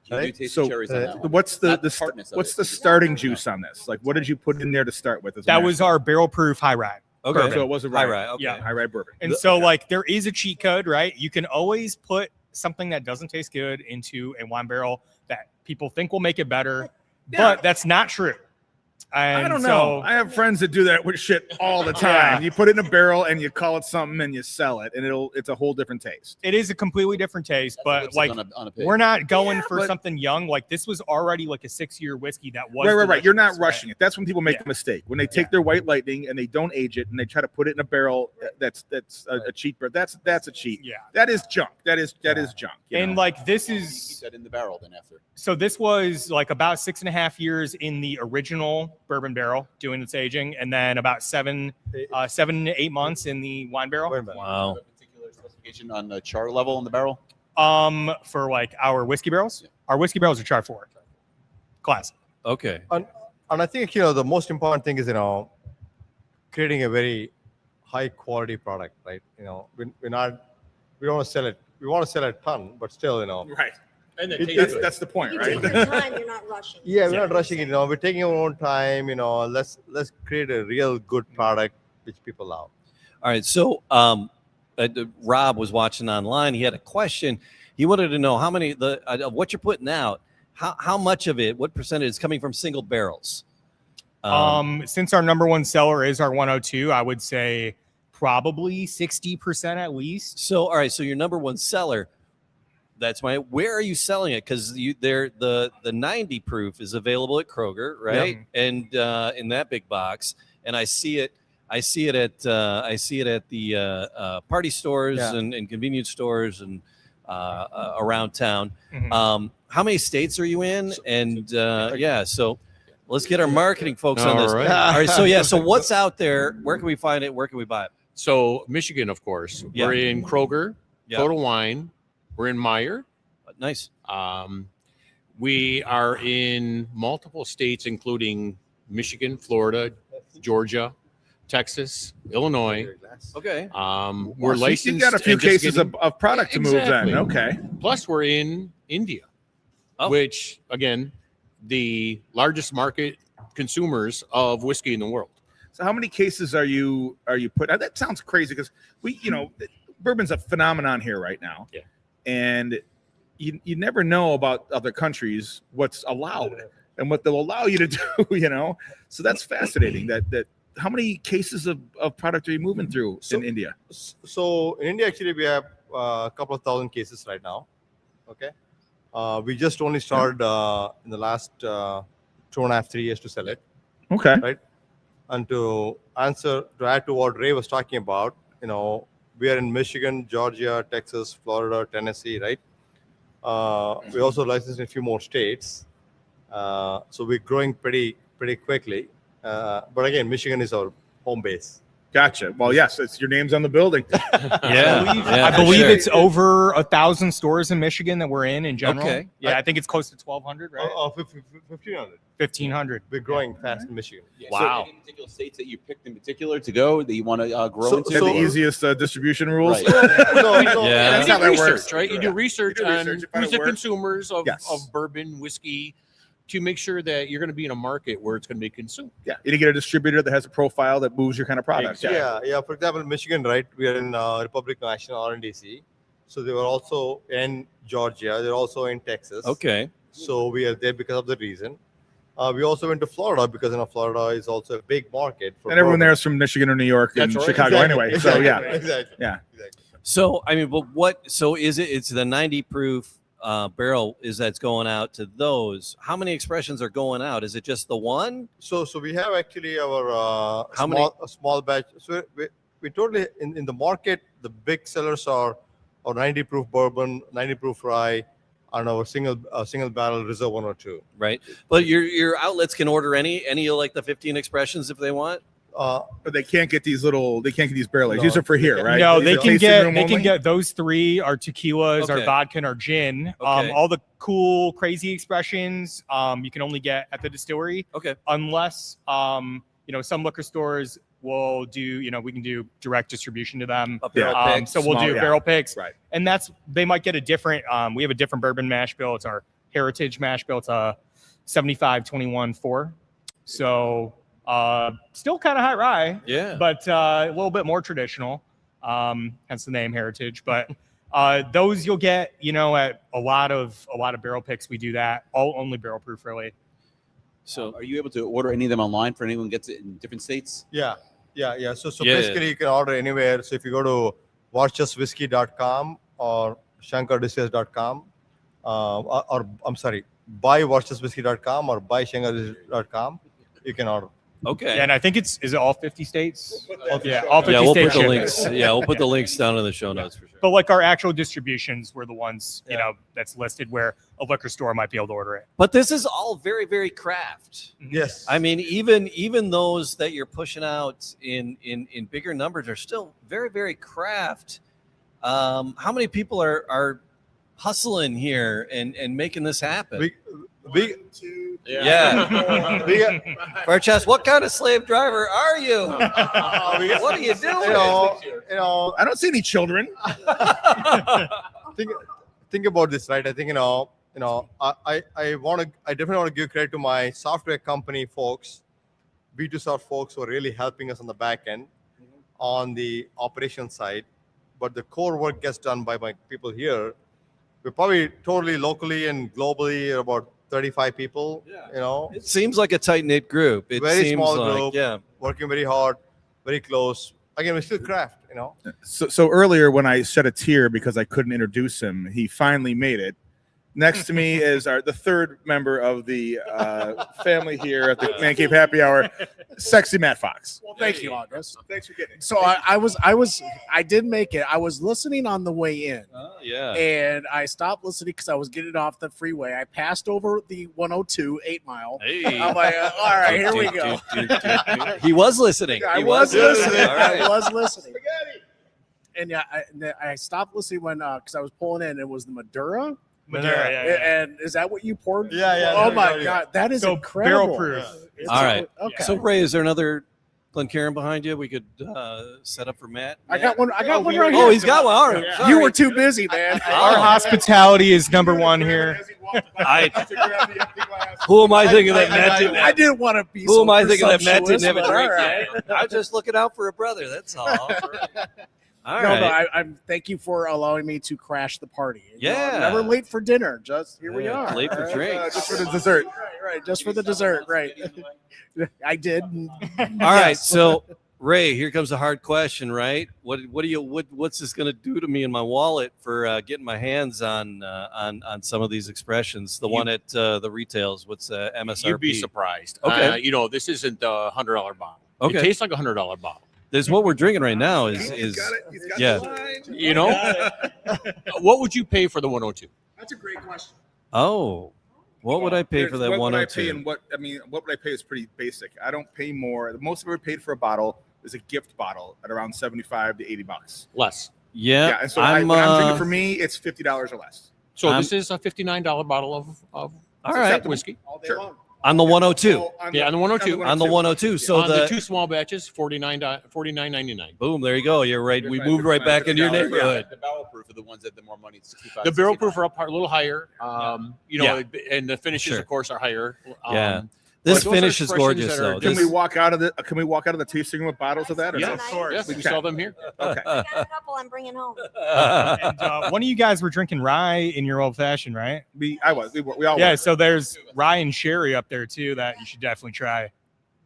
You do taste So, the cherries on that one. What's the, Not the tartness of what's it. the starting juice on this? Like, what did you put in there to start with? That was our barrel proof high rye. Okay. bourbon. So it was a High rye. rye. Okay. Yeah. High rye bourbon. And so, like, there is a cheat code, right? You can always put something that doesn't taste good into a wine barrel that people think will make it better, but that's not true. And I don't know. I have friends that do that with shit all the time. Yeah. You put it in a barrel and you call it something and you sell it, and it's a whole different taste. It is a completely different taste, That's but like on a pig. we're not going Yeah, for but- something young. Like this was already like a 6-year whiskey that was Right. You're not delicious, rushing it. That's when people make Yeah. the mistake. When they take their White Lightning and they don't age it and they try to put it in a barrel that's a cheat barrel. That's a cheat. Yeah. That is junk. That is junk. you And know? like this You is keep that in the barrel then after. so this was like about 6.5 years in the original bourbon barrel doing its aging, and then about 7 to 8 months in the wine barrel. Wait a minute. Wow. A particular specification on the char level in the barrel. For like our whiskey barrels, our whiskey barrels are char 4. Classic. Okay. And I think the most important thing is creating a very high quality product, right? We don't want to sell it. We want to sell a ton, but still, right. And then It- taste That's good. that's the point, You right? take your time. You're not rushing. Yeah, we're not rushing it. We're taking our own time. Let's create a real good product which people love. All right. So Rob was watching online. He had a question. He wanted to know how many of what you're putting out. How much of it? What percentage is coming from single barrels? Since our number one seller is our 102, I would say probably 60% at least. So all right. So your number one seller. That's where are you selling it? Because the 90 proof is available at Kroger, right? And in that big box, and I see it at the party stores Yeah. and convenience stores and around town. Mhm. How many states are you in? So let's get our marketing folks on All this. right. All right. So so what's out there? Where can we find it? Where can we buy it? So Michigan, of course. Yeah. We're in Kroger, Yeah. Total Wine. We're in Meyer. Nice. We are in multiple states, including Michigan, Florida, Georgia, Texas, Illinois. Okay. We're Wow, so licensed. You got a few and just cases getting- of product to move Exactly. then. Okay. Plus, we're in India, Oh. which again, the largest market consumers of whiskey in the world. So how many cases are you putting? That sounds crazy because bourbon's a phenomenon here right now. Yeah. And you never know about other countries what's allowed and what they'll allow you to do, So that's fascinating that how many cases of product are you moving through in India? So in India, actually, we have a couple of thousand cases right now. Okay. We just only started in the last 2.5, 3 years to sell it. Okay. Right. And to add to what Ray was talking about, we are in Michigan, Georgia, Texas, Florida, Tennessee, right? We also licensed in a few more states. So we're growing pretty quickly. But again, Michigan is our home base. Gotcha. Well, yes, it's your name's on the building. I believe it's over 1,000 stores in Michigan that we're in general. Okay. Yeah, I think it's close to 1,200, right? 1,500. 1,500. We're growing fast in Michigan. Yeah. Wow. So any particular states that you picked in particular to go that you want to grow So- into? Had So- the easiest distribution rules. Right. No, Yeah. That's You how do that research, works. right? You do research You do on research, you find who's out the where- consumers of Yes. bourbon, whiskey, to make sure that you're going to be in a market where it's going to be consumed. Yeah. You get a distributor that has a profile that moves your kind of product. Yeah. For example, Michigan, right? We are in Republic National RNDC. So they were also in Georgia. They're also in Texas. Okay. So we are there because of the reason. We also went to Florida because Florida is also a big market. For And everyone bourbon. there is from Michigan or New York and That's right. Chicago Exactly, anyway. exactly, So yeah. Exactly. Yeah. Exactly. So I mean, but what? So is it? It's the 90 proof barrel that's going out to those. How many expressions are going out? Is it just the one? So we have actually our How many? a small batch. So we totally in the market. The big sellers are our 90 proof bourbon, 90 proof rye, and our single barrel Reserve 102. Right. But your outlets can order any of like the 15 expressions if they want. But they can't get these barrel aged. No. These are for here, right? No, These they are can tasting get room they can only? get those 3, our tequilas, Okay. our vodka, and our gin. Okay. All the cool, crazy expressions you can only get at the distillery. Okay. Unless some liquor stores we'll do, we can do direct distribution to them. A barrel pick, so we'll do small, barrel picks, Right. and they might get a different. We have a different bourbon mash bill. It's our heritage mash bill. It's a 75-21-4. So still kind of high rye, Yeah. but a little bit more traditional. Hence the name heritage. But those you'll get, at a lot of barrel picks. We do that all only barrel proof, really. So Are you able to order any of them online for anyone who gets it in different states? Yeah. So Yeah. basically you can order anywhere. So if you go to varchaswhiskey.com or shankardistillery.com, or I'm sorry, buy varchaswhiskey.com or buy shankardistillery.com, you can order. okay. Yeah, and I think is it all 50 states? Yeah, all 50 Yeah, we'll states. put the shipping. links. Yeah, we'll put the links down in the show notes for sure. But like our actual distributions were the ones, that's listed where a liquor store might be able to order it. But this is all very, very craft. Yes. I mean, even those that you're pushing out in bigger numbers are still very, very craft. How many people are hustling here and making this happen? we Yeah. we got, Varchas, what kind of slave driver are you? What are you doing? I don't see any children. think about this, right? I think I definitely want to give credit to my software company folks, B2Soft folks, who are really helping us on the back end on the operation side. But the core work gets done by my people here. We're probably totally locally and globally about 35 people. It seems like a tight knit group. It Very seems small like, group. yeah. Working very hard, very close. Again, we're still craft. So earlier when I shed a tear because I couldn't introduce him, he finally made it. Next to me is the third member of the family here at the Man Cave Happy Hour, sexy Matt Fox. Well, thank you, August. Thanks for getting it. So I did make it. I was listening on the way in, Yeah. and I stopped listening because I was getting off the freeway. I passed over the 102 8 Mile. Hey. I'm like, all right, here we go. He was listening. I He was listening. All right. I was listening. And yeah, I stopped listening when because I was pulling in. It was the Madura. Madura, yeah. And is that what you poured? Yeah. Oh my God, that is So incredible. barrel proof. It's- All right. Okay. So Ray, is there another Glencairn behind you? We could set up for Matt. I got one. I got one right Oh, here. he's got one. All right. You Sorry. were too busy, man. Our hospitality is number one here. Who am I thinking that Matt didn't? I didn't want to be. Who so am I thinking that Matt didn't have a presumptuous, drink but all right. yet? I was just looking out for a brother. That's all. All No, right. but I'm thank you for allowing me to crash the party. Yeah. I'm never late for dinner. Just here we Yeah, are. late for All right. drinks. Just for the dessert. Right, just for the dessert. Right. I did. All right. So Ray, here comes a hard question, right? What's this going to do to me in my wallet for getting my hands on some of these expressions? The one at the retails, what's MSRP? You'd be surprised. Okay. This isn't a $100 bottle. Okay. It tastes like a $100 bottle. There's what we're drinking right now is He's got it. He's got yeah. the line. You know, what would you pay for the 102? That's a great question. Oh, what would I pay for that What would I pay 102? and what would I pay is pretty basic. I don't pay more. The most I've ever paid for a bottle is a gift bottle at around $75 to $80. Less. Yeah, And so I'm when I'm drinking, for me, it's $50 or less. So I'm- this is a $59 bottle of all right. whiskey. All day Sure. long. On the 102. So Yeah, on the 102. On the 102. So on the the two small batches, $49.99. boom, there you go. You're right. We $55, moved right back into your $55, neighborhood. The barrel proof are the ones that the more money. 65, The barrel 69. proof are up a little higher. And the finishes, Sure. of course, are higher. Yeah. This but those are finish is expressions gorgeous, that are though. Can This- we walk out of the tasting room with bottles of that? Or Yeah, no? of course. Yes, we We sell can. them here. Okay. I got a couple I'm bringing home. And one of you guys were drinking rye in your old fashioned, right? We all Yeah. were. So there's rye and sherry up there too that you should definitely try.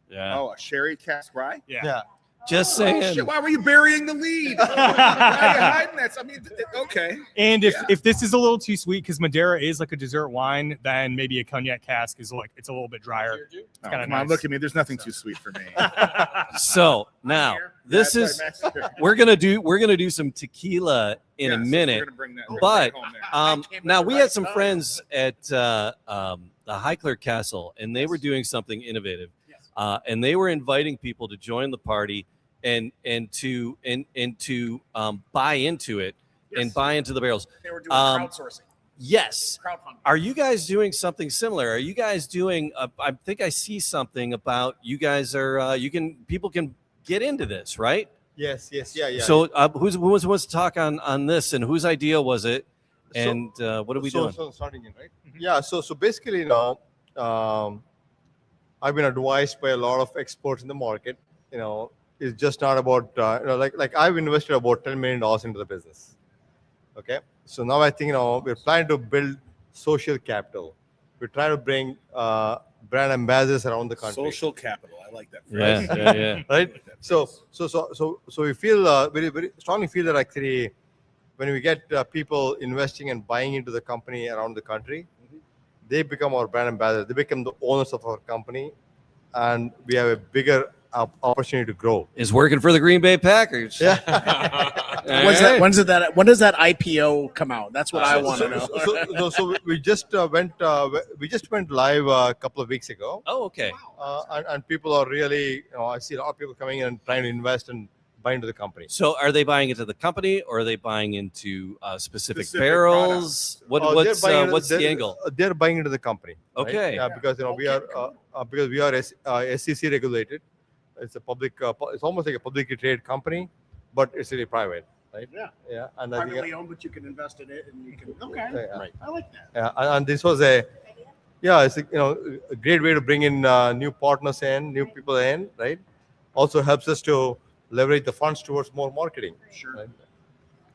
yeah. Oh, a sherry cask rye. Yeah. Just Oh, saying. shit, why were you burying the lead? Why are you hiding that? I mean, okay. And if, Yeah. if this is a little too sweet, because Madeira is like a dessert wine, then maybe a cognac cask is like it's a little bit drier. Oh, kinda come on, nice. look at me. There's nothing too sweet for me. So now this is we're gonna do some tequila in a minute. But, now we had some friends at the Heikler Castle, and they were doing something innovative, and they were inviting people to join the party and to buy into it and buy into the barrels. They were doing Um, crowdsourcing, Yes. crowdfunding. Are you guys doing something similar? Are you guys doing? I think I see something about you guys are. People can get into this, right? Yes, yeah. So who wants to talk on this, and whose idea was it, and what are we doing? So starting in, right? Yeah. So basically, I've been advised by a lot of experts in the market. It's just not about like I've invested about $10 million into the business. Okay. So now I think we're trying to build social capital. We're trying to bring brand ambassadors around the country. Social capital. I like that phrase. Yeah. Right. So we feel very, very strongly feel that actually when we get people investing and buying into the company around the country, they become our brand ambassadors. They become the owners of our company, and we have a bigger opportunity to grow. Is working for the Green Bay Packers. Yeah. When does that IPO come out? That's what I want to know. So we just went live a couple of weeks ago. Oh, okay. And people are really, I see a lot of people coming in and trying to invest and buy into the company. So are they buying into the company, or are they buying into specific products. barrels? What's the angle? They're buying into the company. Right? Okay. Yeah, because we are SEC regulated. It's a public. It's almost like a publicly traded company, but it's really private, right? Yeah. And I think Privately owned, but you can invest in it, and you can. Okay. Yeah. Right. I like that. Yeah, and this was it's a great way to bring in new partners in, new people in, right? Also helps us to leverage the funds towards more marketing. Sure. Right?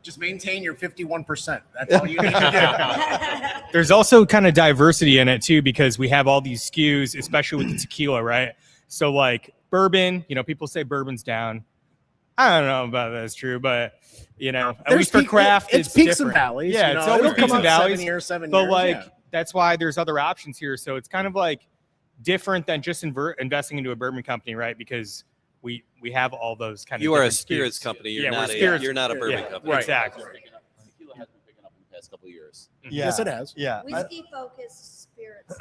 Just maintain your 51%. That's all you need to do. There's also kind of diversity in it too, because we have all these SKUs, especially with the tequila, right? So like bourbon, people say bourbon's down. I don't know about that's true, but at least for craft, it's peaks different. and valleys. Yeah, it's always it'll peaks come and up valleys. 7 years, 7 But years. like yeah. that's why there's other options here. So it's kind of like different than just investing into a bourbon company, right? Because we have all those kind of. You are a different spirits SKUs. company. Yeah, You're we're not spirits. you're not a bourbon Yeah, company. Right. Exactly. Tequila has been picking up in the past couple of years. Yeah. Yes, it has. Yeah. Whiskey focused spirits.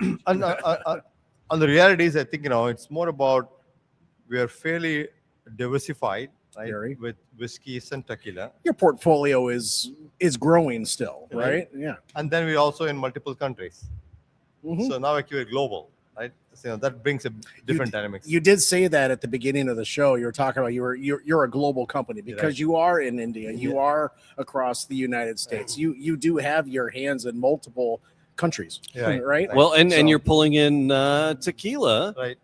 And the reality is, I think it's more about we are fairly diversified, right? Very. With whiskeys and tequila, Your portfolio is growing still, right? Yeah. and then we're also in multiple countries. Mhm. So now actually we're global, right? So that brings a different dynamics. You did say that at the beginning of the show. You were talking about you're a global company because Right. you are in India. You Yeah. are across the United States. You do have your hands in multiple countries, Yeah. right? Well, and So- you're pulling in tequila Right.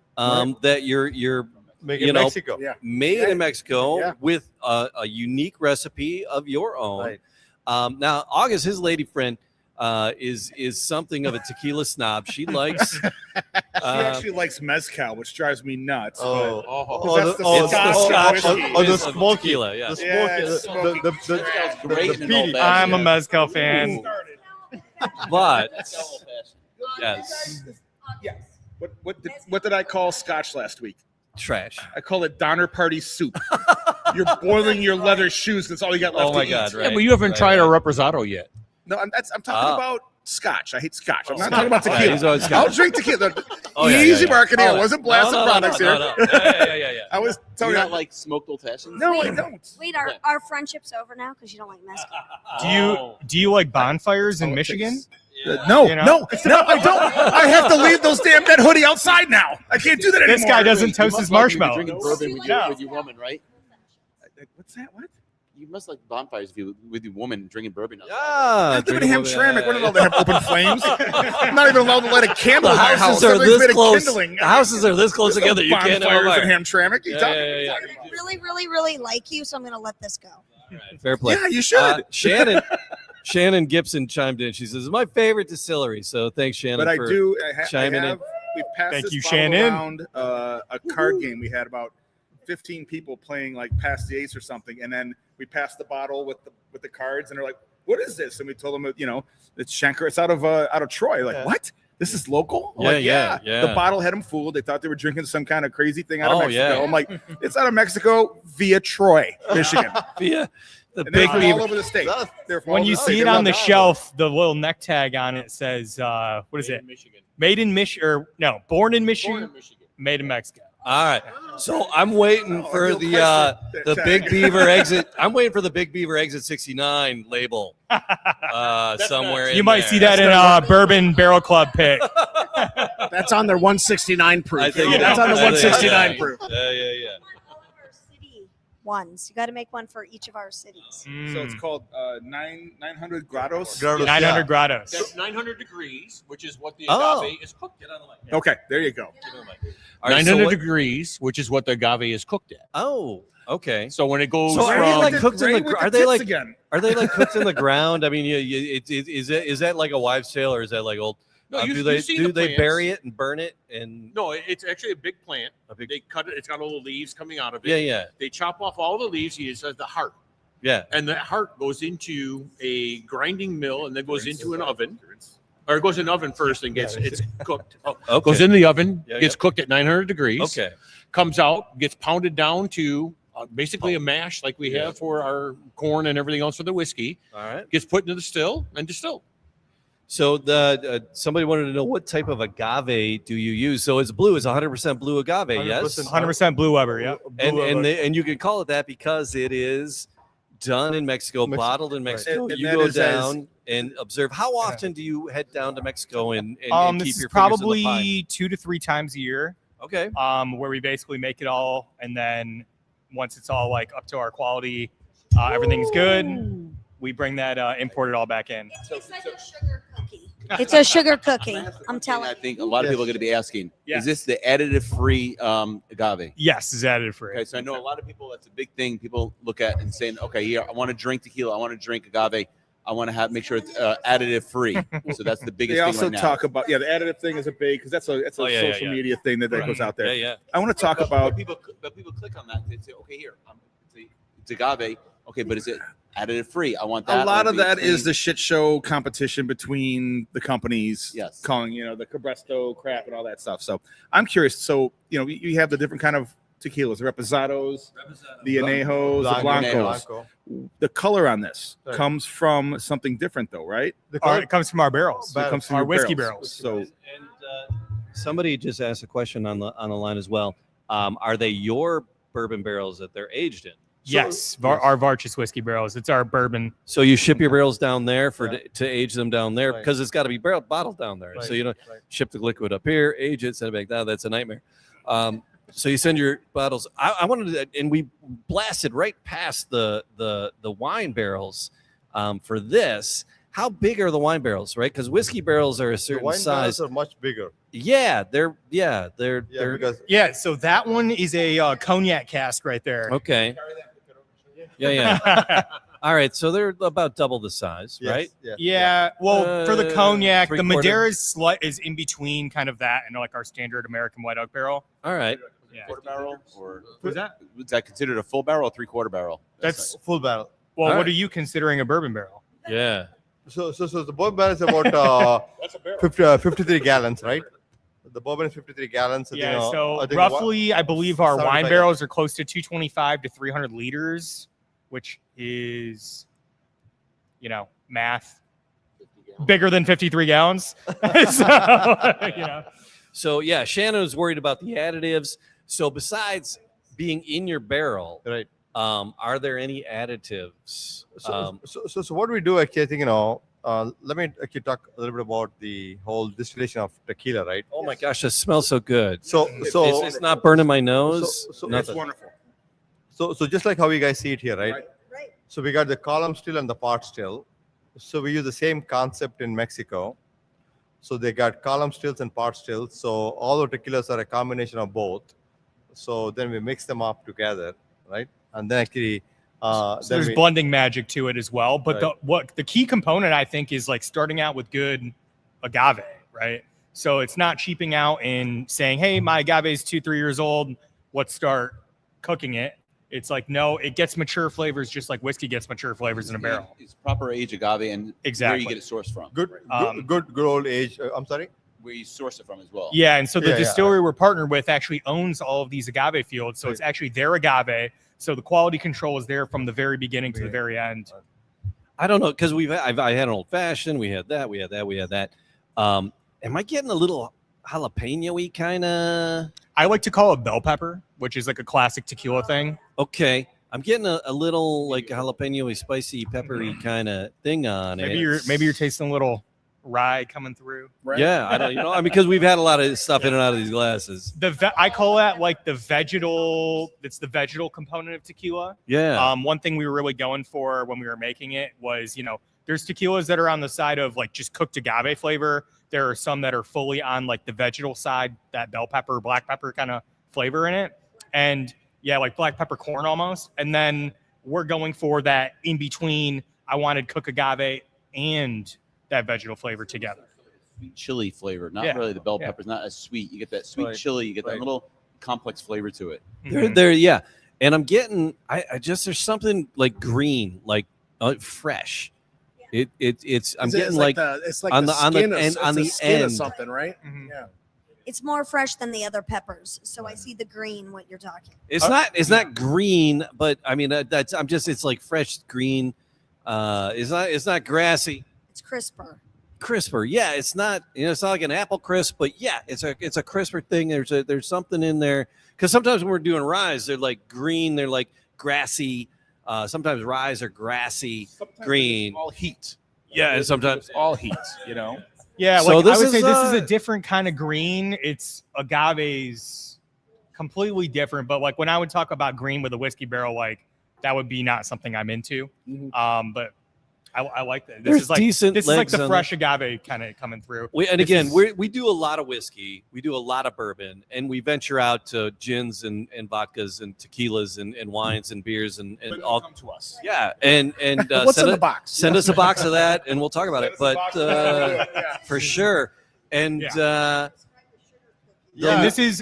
that you're Make you it know, Mexico. Yeah. made Yeah. in Mexico Yeah. with a unique recipe of your own. Right. Now, August, his lady friend, is something of a tequila snob. She likes. She actually likes mezcal, which drives me nuts. Oh, That's the it's the Scotch Scotch whiskey. Oh, the of smoky. tequila. Yeah. The Yeah, smoky, it's smoky. the Great in an old peaty. fashioned. I'm a mezcal fan. But That's yes, What did I call Scotch last week? trash. I call it Donner Party soup. You're boiling your leather shoes. That's all you got left Oh my to God! eat. Right. Yeah, but you haven't right, tried a right. reposado yet. No, I'm talking about Scotch. I hate Scotch. I'm not talking about Right, tequila. he's always I'll Scotch. drink tequila. Oh, yeah, Easy yeah, yeah. marketing. I Oh, wasn't blasting no, products no, here. no. Yeah. I was Do telling you you. not like smoked old fashioned? No, I don't. Wait, our friendship's over now because you don't like mezcal. Do you like bonfires in Michigan? No, You know? no, I don't. I have to leave that hoodie outside now. I can't do that anymore. This guy doesn't You toast must his like when you're marshmallows. drinking bourbon with No. with your woman, right? What's that? What? You must like bonfires with your woman drinking bourbon. Yeah. I'm doing Hamtramck. We're not allowed to have open flames. I'm not even allowed to light a candle The in my house. houses are Everything's made this of close. kindling. The houses are this close There's no together. You can't have a bonfires in fire. Hamtramck. You talking Yeah. I really, really, really like you, so I'm going to let this go. Fair play. Yeah, you should. Shannon Gibson chimed in. She says, "It's my favorite distillery." So thanks, Shannon. But I for do. chiming in. We passed Thank this you, bottle Shannon. around a card game. We had about 15 people playing like pass the ace or something, and then we passed the bottle with the cards, and they're like, "What is this?" And we told them, it's Shankar. It's out of Troy. Like, Yeah. what? This is local? I'm Yeah, like, yeah. The bottle had them fooled. They thought they were drinking some kind of crazy thing out of Oh, Mexico. yeah. I'm like, it's out of Mexico via Troy, Michigan. via the And they're big from beaver. all over the state. They're from When all you over the see state. it They on love the it. shelf, the little neck tag on it says, what is it? Michigan. Made in Michigan, or no, born in Michigan, Born in Michigan. made in Mexico. All right. So I'm waiting Oh, for Bill the Chrysler the tag. Big Beaver exit. I'm waiting for the Big Beaver exit 69 label somewhere. You in might there. see that in a Bourbon Barrel Club pick. That's on their 169 proof. I think it That's is. on the I think- 169 yeah. proof. Yeah. All of our city ones. You got to make one for each of our cities. So it's called 900 grados. 900 grados. That's 900 degrees, which is what the Oh. agave is cooked at. Okay, there you go. All right, 900 so degrees, which is what the agave is cooked at. Oh, okay. So when it goes So are they from like cooked in Ray the? with Are they tits like? again? Are they like cooked in the ground? I mean, is that like a wives' tale or is that like old? No, you- do you they see do the they plants. bury it and burn it and? no, it's actually a big plant. A big- They cut it. It's got all the leaves coming out of it. Yeah. They chop off all the leaves. He says the heart, Yeah. and that heart goes into a grinding mill, and then goes into an oven, or it goes in an oven first and gets it's cooked. Okay. Goes in the oven, Yeah, gets cooked at 900 degrees. Okay. Comes out, gets pounded down to basically a mash like we have for our corn and everything else for the whiskey. All right. Gets put into the still and distilled. So the somebody wanted to know what type of agave do you use? So it's blue. It's 100% blue agave. Yes. 100% Blue Weber. Yeah. And you can call it that because it is done in Mexico, Mexico, bottled in Mexico. And You that go is down and observe. How often do you head down to Mexico and keep This is your fingers in the pie? probably 2 to 3 times a year. Okay. Where we basically make it all, and then once it's all like up to our quality, everything's good. We bring that imported all back in. It's like a sugar cookie. It's a sugar cookie. I'm I telling you. think a lot of people are going to be asking, Yeah. is this the additive-free agave? Yes, is added free. Okay, so I know a lot of people, that's a big thing people look at and saying, okay, here, I want to drink tequila. I want to drink agave. I want to make sure it's additive-free. So that's the biggest They thing also right now. talk about the additive thing is a big because that's a Oh, yeah, social yeah. media thing that Right. goes out there. Yeah. I want to talk But about people click on that. They say, okay, here, it's agave. Okay, but is it additive-free? I want that. a I lot want of it to be that is clean. the shit show competition between the companies. Yes. Calling the Cabresto crap and all that stuff. So I'm curious. So you have the different kind of tequilas, the reposados, the anejos, the blancos. The color on this Right. comes from something different, though, right? It comes from our barrels. So it comes from Our your whiskey barrels. So And somebody just asked a question on the line as well. Are they your bourbon barrels that they're aged in? Yes, our Varchas whiskey barrels. It's our bourbon. So you ship your barrels down there to age them down there Right. because it's got to be bottled down there. So you don't ship the liquid up here, age it, send it back down. That's a nightmare. So you send your bottles. I wanted to, and we blasted right past the wine barrels for this. How big are the wine barrels, right? Because whiskey barrels are a The certain wine size. barrels are much bigger. They're Because Yeah, so that one is a cognac cask right there. okay. Yeah. All right, so they're about double the size, yes, right? Yeah. Yeah, well, for the cognac, the three-quarter. Madeira is in between kind of that and like our standard American white oak barrel. All right. Yeah. Quarter barrel, or Was that? is that considered a full barrel or 3/4 barrel? That's Full barrel. well. All What right. are you considering a bourbon barrel? Yeah. So the bourbon barrel is about 53 gallons, right? The bourbon is 53 gallons. Yeah, so I think roughly, I believe our 75 wine barrels are close to 225 to 300 liters, which is, math, bigger than 53 gallons. So, So yeah, Shannon was worried about the additives. So besides being in your barrel, Right. Are there any additives? So what we do actually, I think, let me actually talk a little bit about the whole distillation of tequila, right? Oh my gosh, that smells so good. So It's not burning my nose. so- nothing. wonderful. So just like how you guys see it here, right? Right. So we got the column still and the pot still. So we use the same concept in Mexico. So they got column stills and pot stills. So all the tequilas are a combination of both. So then we mix them up together, right? And then actually, So there's blending magic to it as well. But Right. the key component, I think, is like starting out with good agave, right? So it's not cheaping out and saying, hey, my agave is 2-3 years old. Let's start cooking it. It's like, no, it gets mature flavors just like whiskey gets mature flavors in a barrel. It's proper age agave, and Exactly. where you get it sourced from. good old age. I'm sorry. Where you source it from as well. Yeah, and so the Yeah, yeah. distillery we're partnered with actually owns all of these agave fields. So it's actually their agave. So the quality control is there from the very beginning to the very end. I don't know because I had an old fashioned. We had that. Am I getting a little jalapeno-y kind of? I like to call it bell pepper, which is like a classic tequila thing. Okay, I'm getting a little like jalapeno-y, spicy, peppery kind of thing on Maybe it. you're tasting a little rye coming through. Right? Yeah, I don't. You know, I mean, because we've had a lot of stuff in and out of these glasses. I call that like the vegetal. It's the vegetal component of tequila. Yeah. One thing we were really going for when we were making it was, there's tequilas that are on the side of like just cooked agave flavor. There are some that are fully on like the vegetal side, that bell pepper, black pepper kind of flavor in it. And yeah, like black peppercorn almost. And then we're going for that in between. I wanted cooked agave and that vegetal flavor together. Sweet chili flavor, not Yeah. really the bell Yeah. pepper's not as sweet. You get that sweet Right. chili, you get that Right. little complex flavor to it. They're yeah. And I'm getting I just there's something like green, like fresh. It's I'm getting like it's like on the the- on the skin of, end- it's on the the skin of end. something, right? Mhm. Yeah. It's more fresh than the other peppers. So I see the green, what you're talking. it's not green, but I mean that's I'm just it's like fresh green. It's not grassy. It's crisper. Crisper, yeah. It's not it's not like an apple crisp, but yeah, it's a crisper thing. There's something in there because sometimes when we're doing ryes, they're like green, they're like grassy. Sometimes ryes are grassy, Sometimes green. it's all heat. Yeah, and sometimes It's all heat. Yeah, So like this I would is, say this is a different kind of green. It's agave's completely different. But like when I would talk about green with a whiskey barrel, like that would be not something I'm into. Mhm. But I like that. This There's is like decent this is like legs the on fresh agave kind of coming through. and This again, is- we do a lot of whiskey, we do a lot of bourbon, and we venture out to gins and vodkas and tequilas and wines and beers and But all. come to us. Yeah, and What's in the box? send us a box of that, and we'll talk about it. Send us a But box of that. Yeah. for sure, and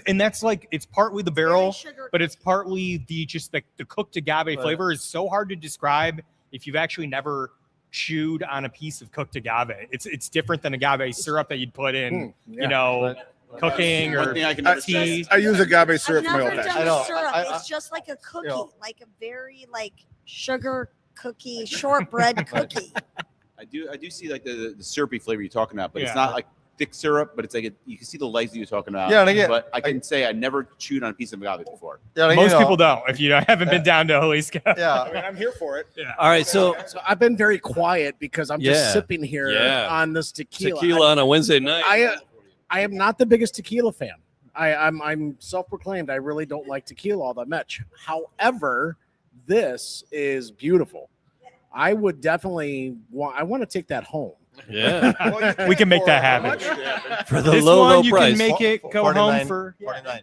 And that's like it's partly the barrel, but it's partly the cooked agave flavor is so hard to describe if you've actually never chewed on a piece of cooked agave. It's different than agave syrup that you'd put in, cooking One or thing I can never tea. say. I use agave I've syrup for my never old fashioned. done I know. syrup. I- It's just like a cookie, know. like a very like sugar cookie, shortbread cookie. I do see like the syrupy flavor you're talking about, but Yeah. it's not like thick syrup, but it's like you can see the legs that you're talking about. Yeah, and again, but I can say I never chewed on a piece of agave before. Yeah, like, Most people don't. If you haven't been down to Jalisco, I Yeah, mean, I'm here for it. all right, so So I've been very quiet because I'm Yeah. just sipping here Yeah. on this tequila. tequila on a Wednesday night. I am not the biggest tequila fan. I'm self-proclaimed. I really don't like tequila all that much. However, this is beautiful. I would definitely want. I want to take that home. yeah, we can make that happen. for the This low one you price. can make it go home 49 for 49.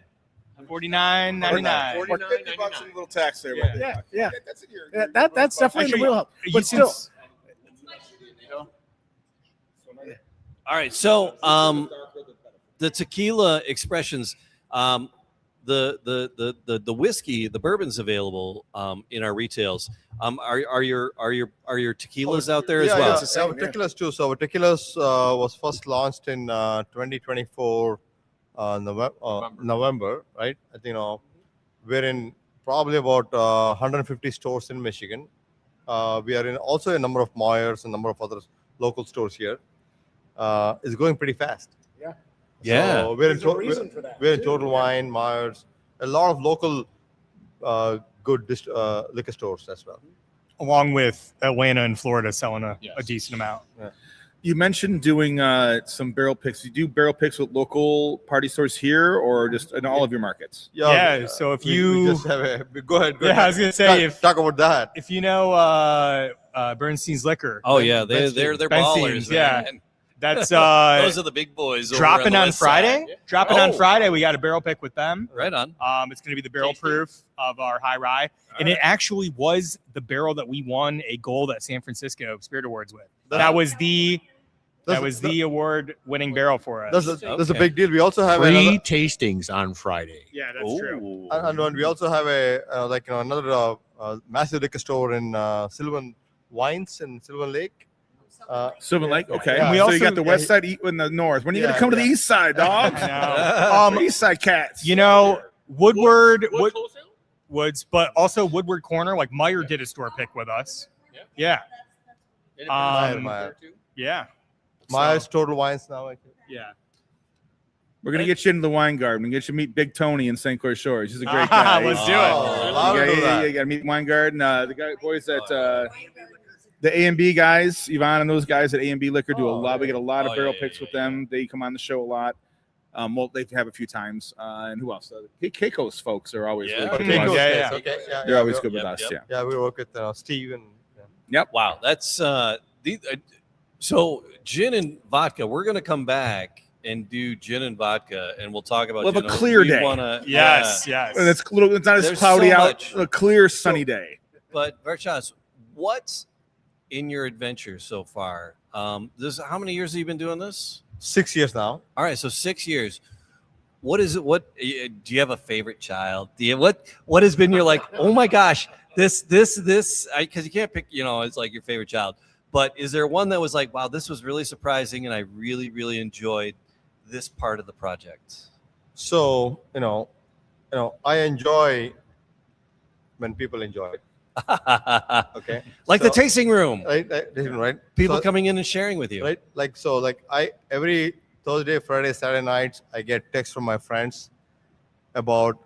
$49.99. Or $50 and a little tax there. Yeah, yeah. That's in your. That's definitely in the Actually, wheelhouse. you But still, since- All right, so the tequila expressions, the whiskey, the bourbon's available in our retails. Are your tequilas out there as Yeah, well? yeah, It's the same, our tequilas too. So our tequilas was first launched in 2024 November, right? I think we're in probably about 150 stores in Michigan. We are in also a number of Myers and number of other local stores here. It's going pretty fast. Yeah. So we're in, There's a reason for that, we're in too. Total Wine, Myers, a lot of local good liquor stores as well. along with Atlanta and Florida selling a Yes. decent amount. You mentioned doing some barrel picks. You do barrel picks with local party stores here, or just in all of your markets? Yeah, so if we you- just have a go ahead. Yeah, I was gonna say, talk about that. If you know Bernstein's Liquor, Oh yeah, they're Bernstein's, ballers. yeah. Man. That's Those are the big boys. over dropping the on west side. Friday. Dropping on Oh. Friday, we got a barrel pick with them. Right on. It's going to be the barrel Tasty. proof of our high rye, and it actually was the barrel that we won a gold at San Francisco Spirit Awards with. That was the award-winning barrel for us. That's a Okay. big deal. We also have Free another, tastings on Friday. Yeah, that's true. Ooh. and we also have another massive liquor store in Sylvan Wines in Sylvan Lake. Sylvan Lake, okay. Yeah. We So also- you got the west side, and the north. When are you Yeah, gonna come to the yeah. east side, dog? I know. East side cats. You know, Woodward, Woods, but also Woodward Corner. Like Meyer did a store pick with us. Yeah, Meyer. yeah, Myers Total Wines now. yeah. We're gonna get you into the wine garden. Get you to meet Big Tony in St. Clair Shores. He's a great guy. Let's do it. Oh, love to do that. You gotta meet Wine Garden. The guy boys at the A&B guys, Yvonne and those guys at A&B Liquor do a Oh, lot. We get a lot of Oh, barrel yeah, picks yeah, with yeah, them. They come on the show a lot. Well, they have a few times. And who else? Keiko's folks are always really Yeah. good. Keiko's, with us. yeah. Okay. Yeah, They're always we, good with Yep, us. yep. Yeah. Yeah, we work with Steve and. Yeah. Wow, that's so gin and vodka. We're gonna come back and do gin and vodka, and we'll talk about. We'll have gin. a clear We day. Yes. And it's not as There's cloudy so out. much. A clear, sunny day. But Varchas, what's in your adventure so far? How many years have you been doing this? 6 years now. All right, so 6 years. What is it? What do you have a favorite child? Do you what has been your like? Oh my gosh, this? Because you can't pick. It's like your favorite child. But is there one that was like, wow, this was really surprising, and I really, really enjoyed this part of the project? So I enjoy when people enjoy it. Okay. Like the tasting room, Right. people So- coming in and sharing with you. Right. I every Thursday, Friday, Saturday nights, I get texts from my friends about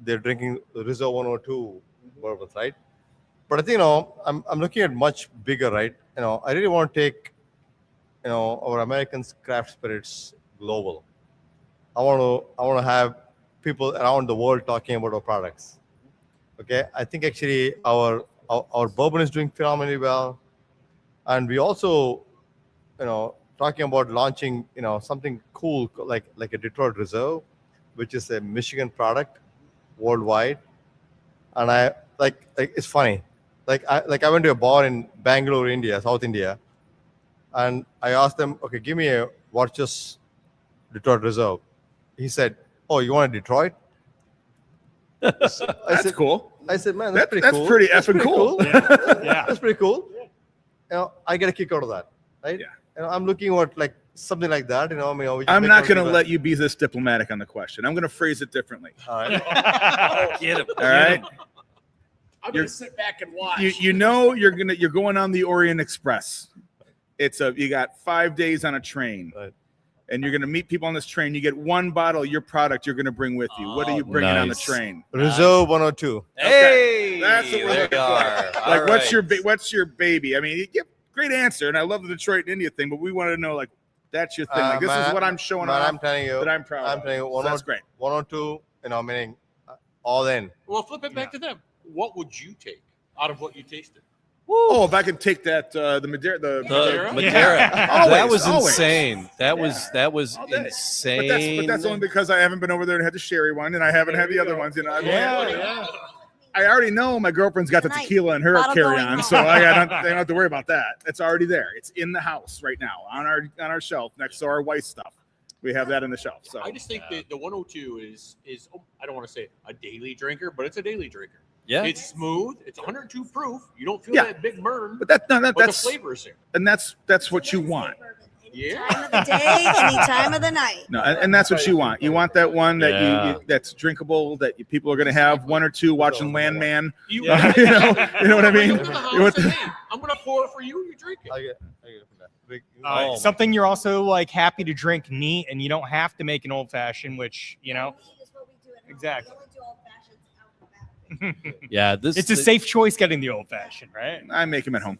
they're drinking Rizzo 102 bourbons, right? But I think I'm looking at much bigger, right? I really want to take our American craft spirits global. I want to have people around the world talking about our products. Okay, I think actually our bourbon is doing phenomenally well, and we also talking about launching something cool like a Detroit Reserve, which is a Michigan product worldwide. And I like it's funny, I went to a bar in Bangalore, India, South India, and I asked them, okay, give me a Varchas Detroit Reserve. He said, oh, you want a Detroit? That's cool. I said, man, that's pretty cool. pretty That's effing cool. Yeah. That's pretty cool. I get a kick out of that, right? Yeah. I'm looking at like something like that. I'm not going to let you be this diplomatic on the question. I'm going to phrase it differently. All right. Get him. All right. I'm gonna sit back and watch. You're going on the Orient Express. You got 5 days on a train. Right. And you're going to meet people on this train. You get one bottle of your product you're going to bring with you. What are you bringing on the nice. train? Reserve 102. Hey, That's what we're there looking you for. are. Like, All what's right. your baby? I mean, you give great answer, and I love the Detroit and India thing, but we want to know, like, that's your thing. Like, this is what I'm showing man, off I'm telling you. that I'm proud I'm of. telling you, So that's great. 102, meaning all in. Well, flip it back to them. What would you take out of what you tasted? Oh, if I could take that, the Madeira, The Madeira? Madeira. Always, That was always. insane. That was All day. insane. But that's only because I haven't been over there and had the sherry one, and I haven't had the other ones. Yeah. I already know my girlfriend's got the Tonight. tequila in her Bottle carry-on, going so I don't have to worry about that. It's already there. It's in the house right now on our shelf next to our white stuff. We have that in the shelf. So I just think that the 102 is I don't want to say a daily drinker, but it's a daily drinker. Yeah. It's smooth. It's 102 proof. You don't feel Yeah. that big burn, but but that's the flavor is there. and that's what you want. Yeah. Time of the day, any time of the night. No, and that's what you want. You want that one that Yeah. you that's drinkable, that people are going to have one or two watching Landman. You, You know what I mean? Bring it to the house You want and, the- hey, I'm gonna pour it for you. You drink it. I get it from that. Oh, my Something you're also like happy to drink neat, and you don't have to make an old fashioned, which Exactly. Yeah, this it's a safe choice getting the old fashioned, right? I make them at home.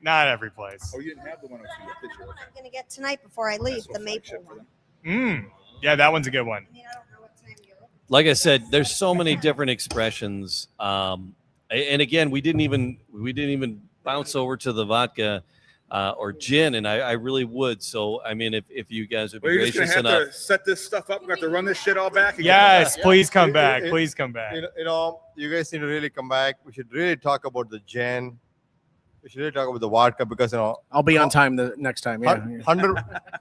Not every place. Oh, you didn't have the 102 yet, did you? I'm gonna get tonight before I leave, the maple one. Yeah, that one's a good one. I mean, I don't know what time you're open. like I said, there's so many different expressions. And again, we didn't even bounce over to the vodka or gin, and I really would. So I mean, if you guys would be Well, you're just gracious gonna have enough, to set this stuff up. We have to run this shit all back again. Yes, Yeah. please come It- back. it- Please come back. You guys need to really come back. We should really talk about the gin. We should really talk about the vodka because I'll be on time the next time. Yeah.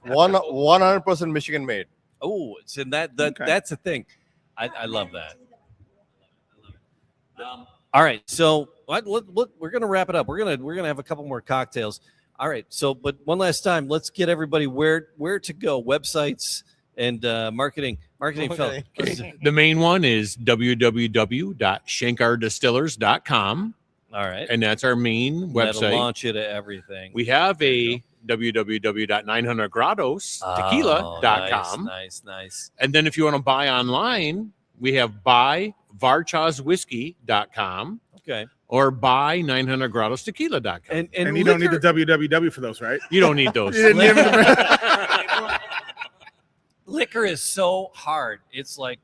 100% Michigan made. oh, it's in that Okay. that's the thing. I love that. All right, so we're gonna wrap it up. We're gonna have a couple more cocktails. All right, so but one last time, let's get everybody where to go, websites and marketing. Phil. Okay. The main one is www.shankardistillers.com, All right, and that's our main that'll website. launch you to everything. We have a www.900gradostequila.com. Nice. And then if you want to buy online, we have buyvarchaswhiskey.com. Okay. or buy 900gradostequila.com. And you don't need the www for those, right? You don't need those. Liquor is so hard. It's like,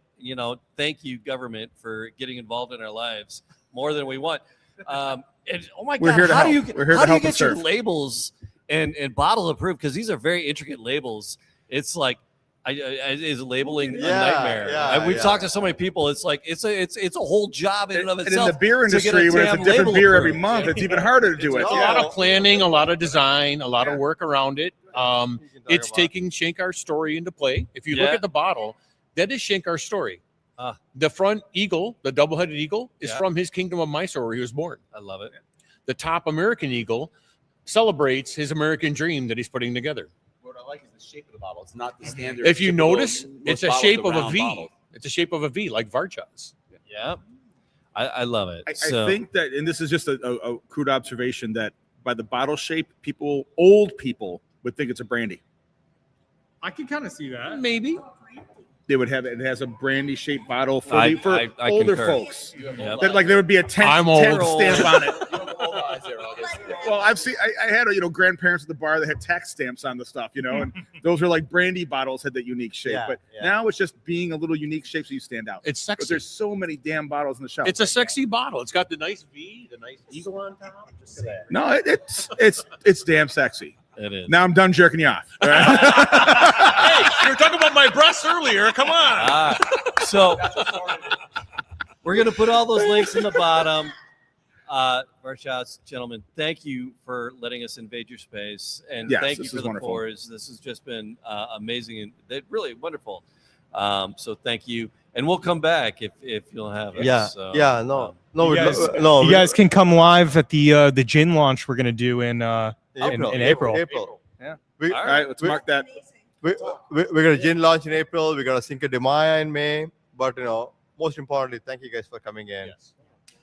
thank you, government, for getting involved in our lives more than we want. And oh my We're God, here to how help. do you We're here to how do you help and get your serve. labels and bottle approved? Because these are very intricate labels. It's like is labeling a nightmare. We've talked to so many people. It's like it's a whole job in and of And itself. in the beer to get industry, when it's a damn different label beer every approved. month, it's even harder to do it. A lot of planning, a lot of design, a lot of work around it. It's taking Shankar's story into play. If you look Yeah. at the bottle, that is Shankar's story. The front eagle, the double-headed eagle, is from his kingdom of Mysore where he was born. I love it. The top American eagle celebrates his American dream that he's putting together. What I like is the shape of the bottle. It's not the standard. If you typical- notice, most it's a bottles shape are of a round V. bottle. It's a shape of a V, like Varchas. Yeah. I love it. I think that, and this is just a crude observation, that by the bottle shape, old people would think it's a brandy. I can kind of see that. Maybe. They would have it has a brandy shaped bottle for I older concur. folks. Yep. That, like there would be a tent, I'm old. stamp on it. You have old eyes there, August. Well, I've seen. I had grandparents at the bar that had tax stamps on the stuff, and those were like brandy bottles had that unique shape. Yeah, but yeah. now it's just being a little unique shape so you stand out. It's But sexy. there's so many damn bottles in the shelf. It's a sexy bottle. It's got the nice V, the nice eagle on top. Just saying. No, it's damn sexy. It is. Now I'm done jerking you off. All right? Hey, you were talking about my breasts earlier. Come on. So we're going to put all those links in the bottom. Varchas, gentlemen, thank you for letting us invade your space. And Yes, thank you this for is the wonderful. pours. This has just been amazing and really wonderful. So thank you. And we'll come back if you'll have us. Yeah, So, yeah, no, no, You we'd guys, lo- no. you we- guys can come live at the gin launch we're gonna do in April. April. Yeah. We, All All right, let's mark that. we we're gonna gin launch in April. We're gonna Cinco de Mayo in May. But most importantly, thank you guys for coming in.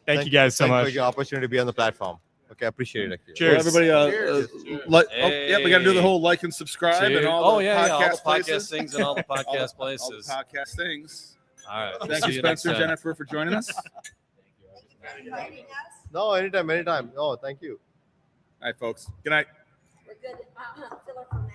Thank you guys so Thank you much. for the opportunity to be on the platform. Okay, I appreciate it. Actually. Cheers. Well, everybody, Cheers. we got to do the whole like and subscribe and all the podcast all the podcast places. things and all the podcast All the places. podcast things. All right. Thank you, Spencer, Jennifer, for joining us. Inviting us? No, anytime. No, thank you. All right, folks. Good night. We're good. Filler for me.